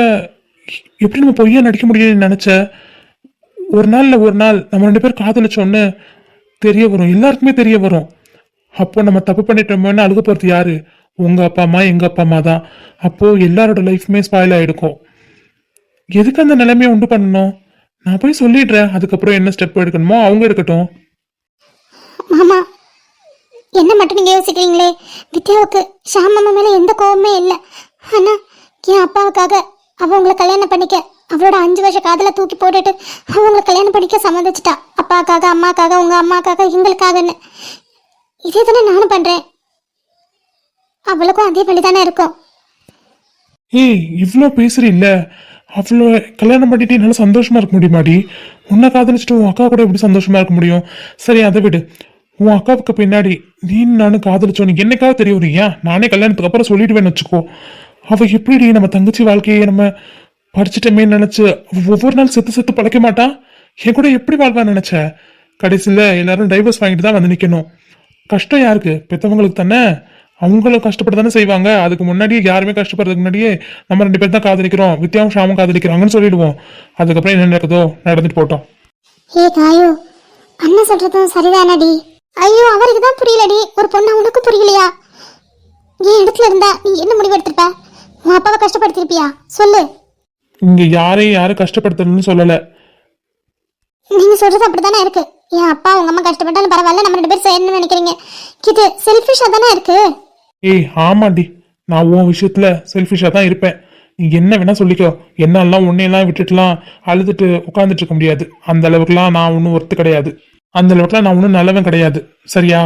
எப்படி நம்ம பொய்யா நடிக்க முடியும்னு நினச்ச? ஒரு நாள் நம்ம 2 பேர் காதலிச்சோன்னு தெரிய வரும், எல்லாருக்குமே தெரிய வரும். அப்போ நம்ம தப்பு பண்ணிட்டோமோன்னு அழுக போகிறது யாரு? உங்க அப்பா அம்மா, எங்க அப்பா அம்மா தான். அப்போ எல்லாரோட லைஃப்மே ஸ்பாயில் ஆகிடுக்கும். எதுக்கு அந்த நிலைமையை உண்டு பண்ணணும்? நான் போய் சொல்லிடுறேன். அதுக்கப்புறம் என்ன ஸ்டெப் எடுக்கணுமோ அவங்க எடுக்கட்டும். மாமா என்ன மட்டும் நீங்க யோசிக்கிறீங்களே. வித்யாவுக்கு ஷாம் மாமா மேல எந்த கோவமே இல்லை. ஆனா என் அப்பாவுக்காக அவ உங்களை கல்யாணம் பண்ணிக்க அவளோட 5 வருஷ காதல தூக்கி போட்டுட்டு அவங்களை கல்யாணம் படிக்க சம்மதிச்சிட்டா. அப்பாக்காக, அம்மாக்காக, உங்க அம்மாக்காக, எங்களுக்காகன்னு. இதே தானே நானும் பண்றேன். அவளுக்கும் அதே வழி தானே இருக்கும். ஏய் இவ்வளோ பேசுறீல்ல, அவ்வளோ கல்யாணம் பண்ணிட்டு என்னால் சந்தோஷமா இருக்க முடியுமாடி? உன்னை காதலிச்சுட்டு உன் அக்கா கூட எப்படி சந்தோஷமா இருக்க முடியும்? சரி அதை விடு. உன் அக்காவுக்கு பின்னாடி நீ நானும் காதலிச்சோம் நீ என்னைக்காவது தெரிய வரியா? நானே கல்யாணத்துக்கு அப்புறம் சொல்லிடுவேன்னு வச்சுக்கோ. அவ எப்படி நம்ம தங்கச்சி வாழ்க்கையை நம்ம படிச்சுட்டமே நினைச்சு ஒவ்வொரு நாள் செத்து செத்து பழைக்க மாட்டா? என் கூட எப்படி வாழ்வான்னு நினைச்ச? கடைசியில் எல்லாரும் டைவர்ஸ் வாங்கிட்டு தான் வந்து நிற்கணும். கஷ்டம் யாருக்கு? பெற்றவங்களுக்கு தானே. அவங்களும் கஷ்டப்பட்டு தானே செய்வாங்க. அதுக்கு முன்னாடியே யாருமே கஷ்டப்படுறதுக்கு முன்னாடியே நம்ம 2 பேர் தான் காதலிக்கிறோம், வித்யாவும் ஷாமும் காதலிக்கிறாங்கன்னு சொல்லிடுவோம். அதுக்கப்புறம் என்ன நடக்குதோ நடந்துட்டு போட்டோம். ஏ காயோ, அண்ணன் சொல்றதும் சரிதானடி. ஐயோ அவருக்கு தான் புரியலடி. ஒரு பொண்ணு உனக்கு புரியலையா? என் இடத்துல இருந்தா நீ என்ன முடிவு எடுத்திருப்ப? உன் அப்பாவை கஷ்டப்படுத்திருப்பியா? சொல்லு. இங்க யாரும் கஷ்டப்படுத்தணும்னு சொல்லல. நீங்க சொல்றது அப்படித்தானே இருக்கு. என் அப்பா உங்க அம்மா கஷ்டப்பட்டாலும் பரவாயில்ல, நம்ம 2 பேரும் செய்யணும்னு நினைக்கிறீங்க. இது செல்ஃபிஷா தானே இருக்கு. ஏய் ஆமாண்டி, நான் உன் விஷயத்துல செல்ஃபிஷா தான் இருப்பேன். நீ என்ன வேணா சொல்லிக்கோ. என்னெல்லாம் உன்னையெல்லாம் விட்டுட்டுலாம் அழுதுட்டு உட்காந்துட்டு இருக்க முடியாது. அந்த அளவுக்குலாம் நான் ஒன்றும் ஒர்த்து கிடையாது. அந்த அளவுக்குலாம் நான் ஒன்றும் நல்லவன் கிடையாது. சரியா?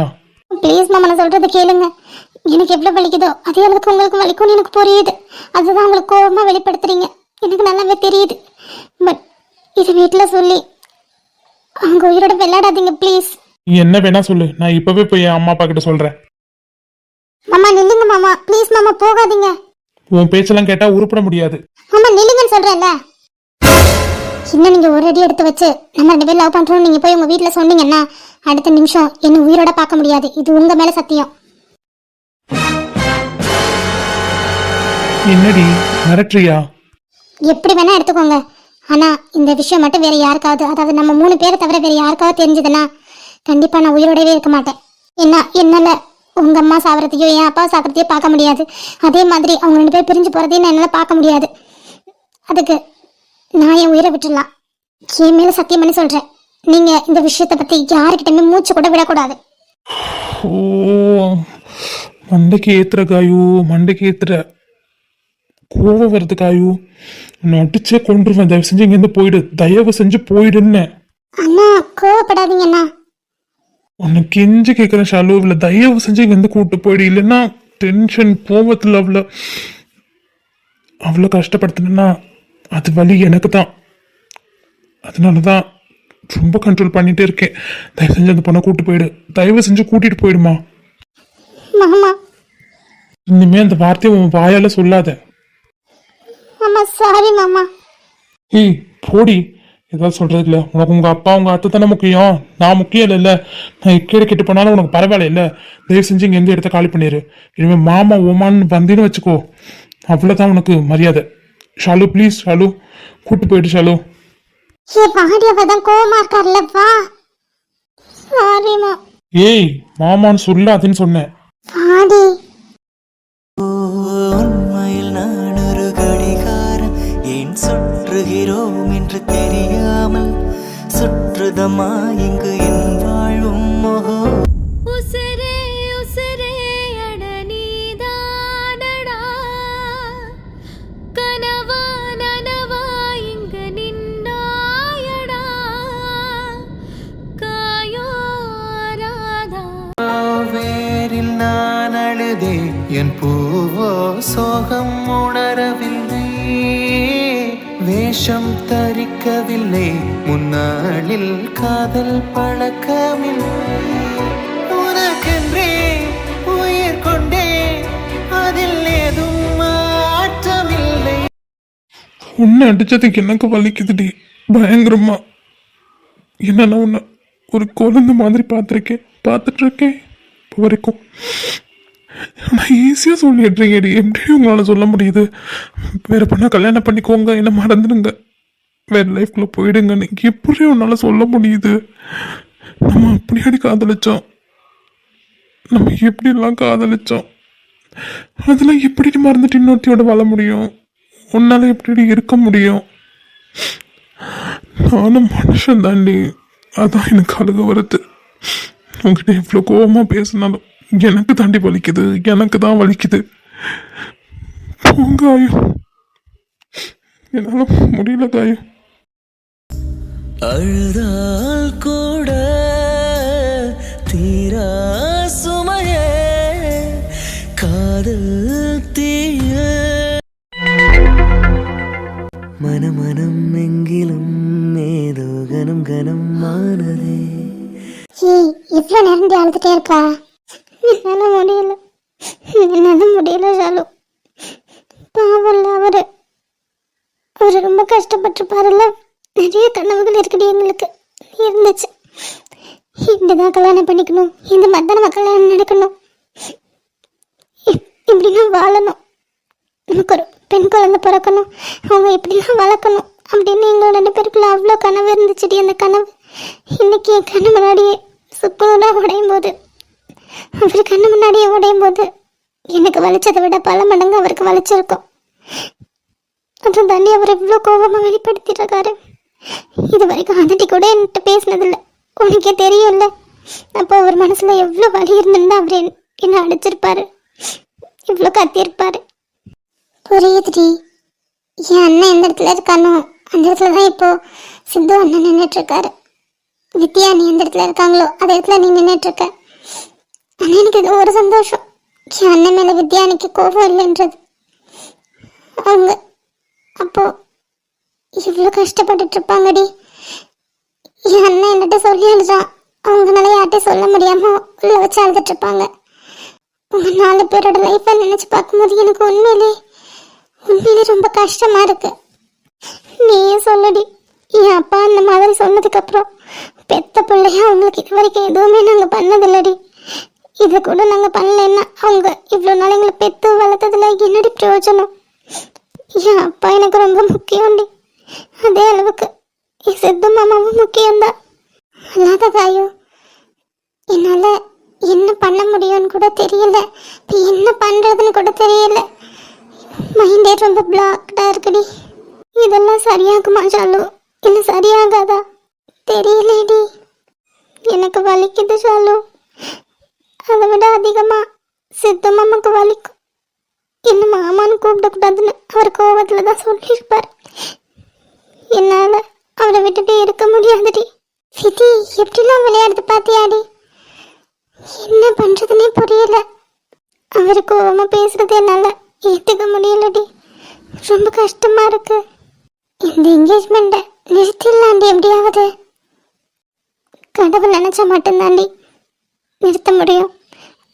ப்ளீஸ் மாமா, நான் சொல்றது கேளுங்க. எனக்கு எவ்வளவு வலிக்குதோ அதே அளவுக்கு உங்களுக்கு வலிக்கும்னு எனக்கு புரியுது. அதுதான் உங்களுக்கு கோபமா வெளிப்படுத்துறீங்க, எனக்கு நல்லாவே தெரியுது. பட் இது வீட்டுல சொல்லி அவங்க உயிரோட விளையாடாதீங்க ப்ளீஸ். நீ என்ன வேணா சொல்லு, நான் இப்பவே போய் என் அம்மா அப்பா கிட்ட சொல்றேன். மாமா நில்லுங்க மாமா, ப்ளீஸ் மாமா போகாதீங்க. உன் பேச்செல்லாம் கேட்டா உருப்பட முடியாது. மாமா நில்லுங்கன்னு சொல்றேன்ல. இன்னும் நீங்க ஒரு அடி எடுத்து வச்சு நம்ம 2 பேரும் லவ் பண்றோம் நீங்க போய் உங்க வீட்டுல சொன்னீங்கன்னா அடுத்த நிமிஷம் என்ன உயிரோட பார்க்க முடியாது. இது உங்க மேல சத்தியம். என்னடி மிரட்டுறியா? எப்படி வேணா எடுத்துக்கோங்க. ஆனா இந்த விஷயம் மட்டும் வேற யாருக்காவது, அதாவது நம்ம 3 பேரை தவிர வேற யாருக்காவது தெரிஞ்சதுன்னா கண்டிப்பா நான் உயிரோடவே இருக்க மாட்டேன். என்னால உங்க அம்மா சாவறதையோ என் அப்பா சாப்பிட்றதையோ பார்க்க முடியாது. அதே மாதிரி அவங்க 2 பேர் பிரிஞ்சு போறதையும் நான் என்னால பார்க்க முடியாது. அதுக்கு நான் என் உயிரை விட்டுடலாம். என் மேல சத்தியம் பண்ணி சொல்றேன். நீங்க இந்த விஷயத்தை பத்தி யாருக்கிட்டயுமே மூச்சு கூட விடக்கூடாது. ஓ மண்டைக்கு ஏத்துற காயு, மண்டைக்கு ஏத்துற. கோவம் வருது காயு. உன்னை அடிச்சே கொண்டுருவேன். தயவு செஞ்சு இங்கேருந்து போயிடு. தயவு செஞ்சு போயிடுன்னு. அண்ணா கோவப்படாதீங்க அண்ணா. உன்னை கெஞ்சு கேட்குறேன் ஷாலு, இவ்வளோ தயவு செஞ்சு இங்கேருந்து கூப்பிட்டு போயிடு. இல்லைன்னா டென்ஷன் கோவத்தில் அவ்வளோ கஷ்டப்படுத்தினா அது வலி எனக்கு தான். அதனால தான் ரொம்ப கண்ட்ரோல் பண்ணிகிட்டே இருக்கேன். தயவு செஞ்சு அந்த பொண்ணை கூப்பிட்டு போயிடு. தயவு செஞ்சு கூட்டிகிட்டு போயிடுமா. மாமா இனிமே அந்த வார்த்தையை உன் வாயால் சொல்லாத. மாமா சாரி மாமா. ஏய் போடி. ஏதாவது சொல்றது இல்லை. உனக்கு உங்கள் அப்பா உங்கள் அத்தை தானே முக்கியம், நான் முக்கியம் இல்லைல்ல. நான் எக்கேடு கெட்டு போனாலும் உனக்கு பரவாயில்ல இல்லை. தயவு செஞ்சு இங்கே எந்த இடத்த காலி பண்ணிடு. இனிமேல் மாமா ஓமான்னு வந்தீன்னு வச்சுக்கோ, அவ்வளோதான் உனக்கு மரியாதை. ஷாலு ப்ளீஸ், ஷாலு கூட்டு போயிட்டு. ஷாலு தான் கோவமா இருக்கார்ல, வா. சாரிமா. ஏய் மாமான்னு சொல்லாதுன்னு சொன்னேன். வாடி. உண்மையில் நான் ஒரு கடிகாரம், ஏன் சுற்றுகிறோம் என்று தெரியாமல் சுற்றுதமா இங்கு என் வாழ்வும் மோகோ. உசரே உசரே அட நீதானடா, கனவா நனவா இங்கு நின்னாயடா, காயோராதா. வேரில் நான் அழுதே, என் பூவோ சோகம் உணரவில்லை, வேஷம் தரிக்கவில்லை, முன்னாளில் காதல் பழக்கமில்லை. உனக்கென்றே உயிர் கொண்டே, அதில் ஏதும் மாற்றமில்லை. உன்னை அடிச்சதுக்கு எனக்கு வலிக்குதுடி பயங்கரமா. என்னன்னா உன்னை ஒரு குழந்தை மாதிரி பார்த்துட்டு இருக்கேன் இப்போ வரைக்கும். ஆனால் ஈஸியாக சொல்லிடுறீங்கடி. எப்படி உங்களால் சொல்ல முடியுது? வேறு பொண்ணா கல்யாணம் பண்ணிக்கோங்க, என்ன மறந்துடுங்க, வேறு லைஃப்குள்ளே போயிடுங்கன்னு எப்படி உன்னால் சொல்ல முடியுது? நம்ம அப்படியாடி காதலிச்சோம், நம்ம எப்படிலாம் காதலிச்சோம். அதெல்லாம் எப்படி மறந்துட்டு இன்னொருத்தியோட வாழ முடியும்? உன்னால் எப்படி இருக்க முடியும்? நானும் மனுஷன் தாண்டி, அதான் எனக்கு அழுக வருது. உங்ககிட்ட எவ்வளோ கோபமாக பேசினாலும் எனக்கு தாண்டி வலிக்குது, எனக்கு தான் வலிக்குது. போங்க ஆயோ. என்னால முடியல காயு. அழுதால் கூட தீரா சுமையே காதல் தீய மனம் எங்கிலும் ஏதோ கனம் கனம் ஆனதே. ஏய் இவ்வளோ நேரம் அழுதுட்டே இருக்கா? என்னால் முடியல, என்னால் முடியல ஷாலு. பாவம்ல அவரு ரொம்ப கஷ்டப்பட்டுருப்பாருல்ல. நிறைய கனவுகள் இருக்குடி எங்களுக்கு இருந்துச்சு. இப்படிதான் கல்யாணம் பண்ணிக்கணும், இந்த மாதிரி தான் நம்ம கல்யாணம் நடக்கணும், இப்படிலாம் வாழணும், நமக்கு ஒரு பெண் குழந்தை பிறக்கணும், அவங்க இப்படிலாம் வளர்க்கணும் அப்படின்னு எங்களோட 2 பேருக்குள்ள அவ்வளோ கனவு இருந்துச்சுடி. அந்த கனவு இன்னைக்கு என் கண்ணு முன்னாடியே சுக்குநூறாக உடையும் போது, அவர் கண்ணு முன்னாடியே உடையும் போது எனக்கு வலிச்சதை விட பல மடங்கு அவருக்கு வலிச்சிருக்கும். அதை தாண்டி அவர் இவ்வளோ கோபமாக வெளிப்படுத்திட்டு இது வரைக்கும் அதட்டி கூட என்கிட்ட பேசினதில்லை. உனக்கே தெரியும்ல, அப்போ அவர் மனசுல எவ்வளோ வலி இருந்திருந்தா அவர் என்ன அடிச்சிருப்பாரு, இவ்வளோ கத்தியிருப்பாரு. புரியுதுடி. என் அண்ணன் எந்த இடத்துல இருக்கானோ அந்த இடத்துல தான் இப்போ சித்து அண்ணன் நின்றுட்டு இருக்காரு. வித்யா நீ எந்த இடத்துல இருக்காங்களோ அந்த இடத்துல நீ நின்றுட்டு இருக்க. ஆனால் எனக்கு இது ஒரு சந்தோஷம், என் அண்ணன் மேலே வித்யா அன்னைக்கு கோபம் இல்லைன்றது. அவங்க அப்போ இவ்வளோ கஷ்டப்பட்டுட்டு இருப்பாங்கடி. என் அண்ணன் என்கிட்ட சொல்லி அழுதான், அவங்களால யார்கிட்டையும் சொல்ல முடியாம உள்ள வச்சு அழுதுட்டு இருப்பாங்க. உங்க 4 பேரோட லைஃப்பை நினைச்சு பார்க்கும்போது எனக்கு உண்மையிலே ரொம்ப கஷ்டமா இருக்கு. நீயே சொல்லுடி, என் அப்பா அந்த மாதிரி சொன்னதுக்கு அப்புறம் பெத்த பிள்ளையா அவங்களுக்கு இது வரைக்கும் எதுவுமே நாங்கள் பண்ணதில்லடி. இதை கூட நாங்கள் பண்ணலைன்னா அவங்க இவ்வளோ நாள் எங்களை பெற்று வளர்த்ததுல என்னடி பிரயோஜனம்? என் அப்பா எனக்கு ரொம்ப முக்கியம்டி, அதே அளவுக்கு என் சித்து மாமாவும் முக்கியம்தான். அல்லாத காயோ என்னால் என்ன பண்ண முடியும்னு கூட தெரியல, இப்போ என்ன பண்ணுறதுன்னு கூட தெரியல. மைண்டே ரொம்ப பிளாக்டாக இருக்குடி. இதெல்லாம் சரியாகுமா ஷாலு, இல்லை சரியாகாதா தெரியலடி. எனக்கு வலிக்குது ஷாலு, அதை விட அதிகமாக சித்து மாமாக்கு வலிக்கும். என்ன மாமான்னு கூப்பிடக்கூடாதுன்னு அவர் கோபத்தில் தான் சொல்லியிருப்பார். என்னால் அவரை விட்டுட்டு இருக்க முடியாதுடி. விதி எப்படிலாம் விளையாடுது பார்த்தியாடி? என்ன பண்ணுறதுனே புரியல. அவர் கோபமாக பேசுறது என்னால் ஏற்றுக்க முடியலடி, ரொம்ப கஷ்டமாக இருக்கு. இந்த என்கேஜ்மெண்ட்டை நிறுத்திடலாண்டி எப்படியாவது. கடவுள் நினச்சா மட்டும்தாண்டி நிறுத்த முடியும்.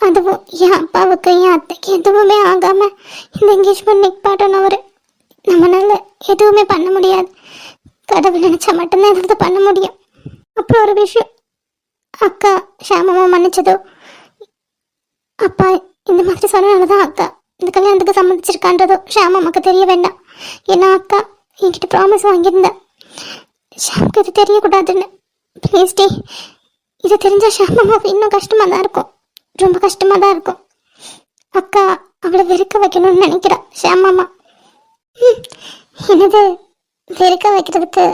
அதுவும் என் அப்பாவுக்கு என் அத்தைக்கு எதுவுமே ஆகாமல் இந்த என்கேஜ்மெண்ட் நிற்பாட்டணும். அவர் நம்மளால எதுவுமே பண்ண முடியாது, கடவுள் நினச்சா மட்டும்தான் எதாவது பண்ண முடியும். அப்புறம் ஒரு விஷயம், அக்கா ஷாமாவை மன்னிச்சதோ அப்பா இந்த மாதிரி சொன்னனால தான் அக்கா இந்த கல்யாணத்துக்கு சம்மதிச்சிருக்கான்றதோ ஷாமாவுக்கு தெரிய வேண்டாம். ஏன்னா அக்கா என்கிட்ட ப்ராமிஸ் வாங்கியிருந்தேன் ஷாமுக்கு இது தெரியக்கூடாதுன்னு. ப்ளீஸ் டி, இது தெரிஞ்சால் ஷாமாவுக்கு இன்னும் கஷ்டமாக தான் இருக்கும், ரொம்ப கஷ்டமாக தான் இருக்கும். அக்கா அவளை வெறுக்க வைக்கணும்னு நினைக்கிறா ஷாமாமா. என்னது வெறுக்க வைக்கிறதுக்கு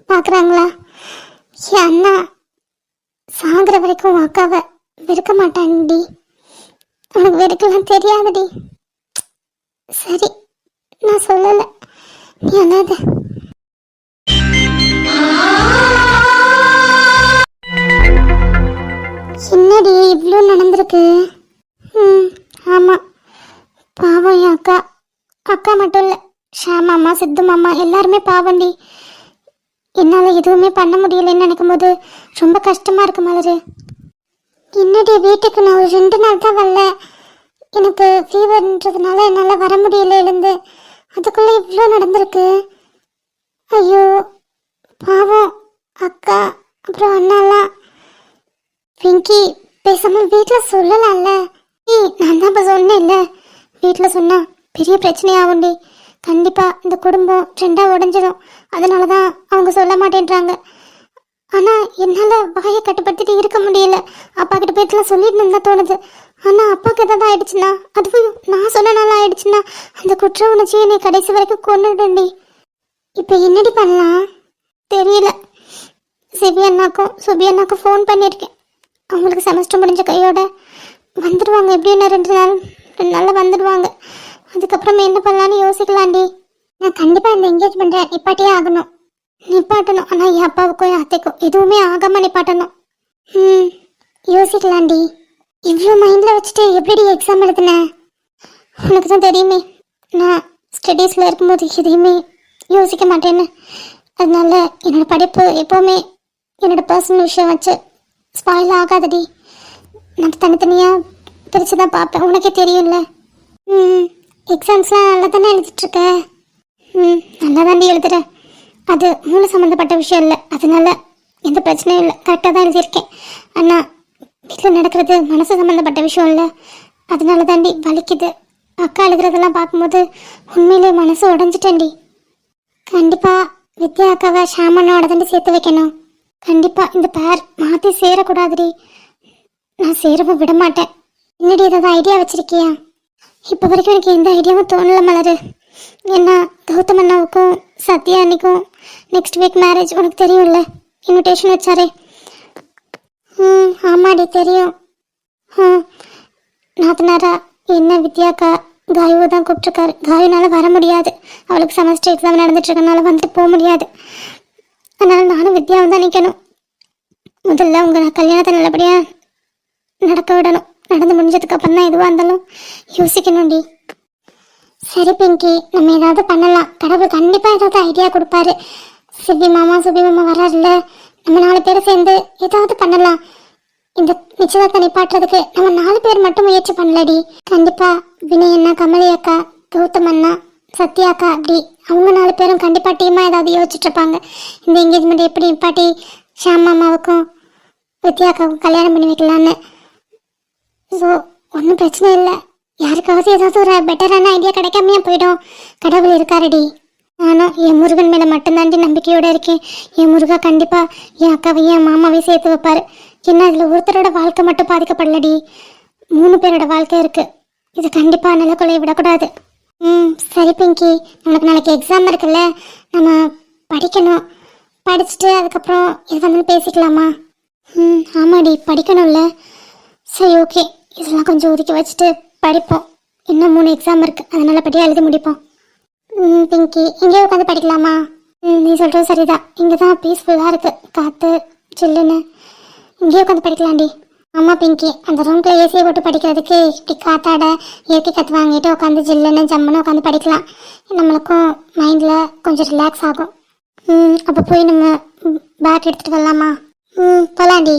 பார்க்குறாங்களா? என் அண்ணா சாகிற வரைக்கும் அக்காவை வெறுக்க மாட்டான்டி, அவனுக்கு வெறுக்கலாம் தெரியாதுடி. சரி நான் சொல்லலை, நீ அல்லாத. என்னடி இவ்வளோ நடந்திருக்கு? ஆமாம், பாவம் என் அக்கா. அக்கா மட்டும் இல்லை, ஷாமாமா சித்து மாமா எல்லாருமே பாவண்டி. என்னால் எதுவுமே பண்ண முடியலன்னு நினைக்கும் போது ரொம்ப கஷ்டமாக இருக்கு மலரு. என்னடி வீட்டுக்கு நான் ஒரு 2 நாள் தான் வரல, எனக்கு ஃபீவர்ன்றதுனால என்னால் வர முடியல எழுந்து. அதுக்குள்ளே இவ்வளோ நடந்திருக்கு. ஐயோ பாவம் அக்கா அப்புறம் அண்ணாலாம். பிங்கி பேசாமல் வீட்டில் சொல்லலாம்ல? நான் தான் இப்போ சொன்னேன்ல, வீட்டில் சொன்னால் பெரிய பிரச்சனையாகும்டி. கண்டிப்பாக இந்த குடும்பம் 2ஆக உடஞ்சிடும், அதனால தான் அவங்க சொல்ல மாட்டேன்றாங்க. ஆனால் என்னால் வாயை கட்டுப்படுத்திட்டு இருக்க முடியல. அப்பா கிட்ட போய்ட்டுலாம் சொல்லிட்டு தான் தோணுது. ஆனால் அப்பாவுக்கு எதாவது ஆயிடுச்சுன்னா, அதுவும் நான் சொன்னனால ஆயிடுச்சுன்னா அந்த குற்ற உணர்ச்சி என்னை கடைசி வரைக்கும் கொண்டுடுண்டி. இப்போ என்னடி பண்ணலாம் தெரியல. சிவி அண்ணாக்கும் சுபி அண்ணாக்கும் ஃபோன் பண்ணியிருக்கேன். அவங்களுக்கு செமஸ்டர் முடிஞ்ச கையோட வந்துடுவாங்க, எப்படியும் 2 நாளில் வந்துடுவாங்க. அதுக்கப்புறமா என்ன பண்ணலான்னு யோசிக்கலாண்டி. நான் கண்டிப்பா இந்த என்கேஜ்மெண்ட்டை நிப்பாட்டியே ஆகணும். நிப்பாட்டணும். ஆனா என் அப்பாவுக்கும் என் அத்தைக்கும் எதுவுமே ஆகாம நிப்பாட்டணும். யோசிக்கலாண்டி. இவ்வளோ மைண்ட்ல வச்சுட்டு எப்படி எக்ஸாம் எழுதுனேன்? உனக்கு தான் தெரியுமே, நான் ஸ்டடீஸில் இருக்கும்போது எதையுமே யோசிக்க மாட்டேன்னு. அதனால என்னோட படிப்பு எப்போவுமே என்னோட பர்சனல் விஷயம் வச்சு ஸ்பாயில் ஆகாதடி. நான் தனித்தனியாக பிரித்து தான் பார்ப்பேன், உனக்கே தெரியும்ல. எக்ஸாம்ஸ்லாம் நல்லா தானே எழுதிட்டுருக்க? நல்லா தாண்டி எழுதுறேன். அது மூளை சம்மந்தப்பட்ட விஷயம் இல்லை, அதனால எந்த பிரச்சனையும் இல்லை, கரெக்டாக தான் எழுதியிருக்கேன். ஆனால் வீட்டில் நடக்கிறது மனசு சம்மந்தப்பட்ட விஷயம் இல்லை, அதனால தாண்டி வலிக்குது. அக்கா எழுதுறதெல்லாம் பார்க்கும்போது உண்மையிலே மனசு உடஞ்சிட்டேன்டி. கண்டிப்பாக வித்யா அக்காவை ஷாமனோட தாண்டி சேர்த்து வைக்கணும். கண்டிப்பாக இந்த பேர் மாற்றி சேரக்கூடாதுடி. நான் சேரவும் விட மாட்டேன். என்னடி ஏதாவது ஐடியா வச்சிருக்கியா? இப்போ வரைக்கும் எனக்கு எந்த ஐடியாவும் தோணல மலரு. ஏன்னா கௌதம் அண்ணாவுக்கும் சத்யா அன்னைக்கும் நெக்ஸ்ட் வீக் மேரேஜ், உனக்கு தெரியும்ல, இன்விடேஷன் வச்சாரே. ஆமாடி தெரியும். நாத்தனாரா என்ன வித்யாக்கா காயுவை தான் கூப்பிட்ருக்காரு. காயுனால வர முடியாது, அவளுக்கு செமஸ்டர் எக்ஸாம் நடந்துட்டு இருக்கனால வந்துட்டு போக முடியாது. அதனால நானும் வித்யாவும் தான் நிற்கணும். முதல்ல உங்கள் கல்யாணத்தை நல்லபடியாக நடக்க விடணும். நடந்து முடிஞ்சதுக்கு அப்புறம் தான் எதுவாக இருந்தாலும் யோசிக்கணும்டி. சரி பிங்கி, நம்ம ஏதாவது பண்ணலாம். கடவுள் கண்டிப்பாக ஏதாவது ஐடியா கொடுப்பாரு. சுபி மாமா வராருல்ல, நம்ம 4 பேர் சேர்ந்து ஏதாவது பண்ணலாம். இந்த நிச்சயதார்த்தம் நிப்பாட்டுறதுக்கு நம்ம 4 பேர் மட்டும் முயற்சி பண்ணலடி. கண்டிப்பா வினய் அண்ணா, கமலி அக்கா, கௌதம் அண்ணா, சத்யா அக்கா, அப்படி அவங்க 4 பேரும் கண்டிப்பா டீமா ஏதாவது யோசிச்சுட்டு இருப்பாங்க. இந்த என்கேஜ்மெண்ட் எப்படி நிப்பாட்டி ஷாம் மாமாவுக்கும் வித்யா அக்காவுக்கும் கல்யாணம் பண்ணி வைக்கலான்னு. ஸோ ஒன்றும் பிரச்சனை இல்லை. யாருக்காவது ஏதாவது ஒரு பெட்டரான ஐடியா கிடைக்காமையா போயிடும். கடவுள் இருக்காருடி. நானும் என் முருகன் மேலே மட்டும்தாண்டி நம்பிக்கையோடு இருக்கேன். என் முருகா கண்டிப்பாக என் அக்காவையும் என் மாமாவையும் சேர்த்து வைப்பார். ஏன்னா இதில் ஒருத்தரோட வாழ்க்கை மட்டும் பாதிக்கப்படலடி, 3 பேரோட வாழ்க்கை இருக்குது. இது கண்டிப்பாக நிலக்குலையை விடக்கூடாது. சரி பிங்கி, நம்மளுக்கு நாளைக்கு எக்ஸாம் இருக்குல்ல, நம்ம படிக்கணும். படிச்சுட்டு அதுக்கப்புறம் எது வந்தாலும் பேசிக்கலாமா? ஆமாடி, படிக்கணும்ல. சரி ஓகே, இதெல்லாம் கொஞ்சம் ஒதுக்கி வச்சுட்டு படிப்போம். இன்னும் 3 எக்ஸாம் இருக்குது, அதனால் படியாக எழுதி முடிப்போம். பிங்கி, இங்கேயே உட்காந்து படிக்கலாமா? நீ சொல்கிறது சரிதான். இங்கே தான் பீஸ்ஃபுல்லாக இருக்குது, காற்று சில்லுன்னு. இங்கேயே உட்காந்து படிக்கலாண்டி. ஆமாம் பிங்கி, அந்த ரூம்குள்ளே ஏசியை போட்டு படிக்கிறதுக்கு இப்படி காத்தாட இயற்கை காற்று வாங்கிட்டு உட்காந்து ஜில்லுன்னு ஜம்முன்னு உட்காந்து படிக்கலாம். நம்மளுக்கும் மைண்டில் கொஞ்சம் ரிலாக்ஸ் ஆகும். அப்போ போய் நம்ம பேக் எடுத்துகிட்டு வரலாமா? போகலாண்டி.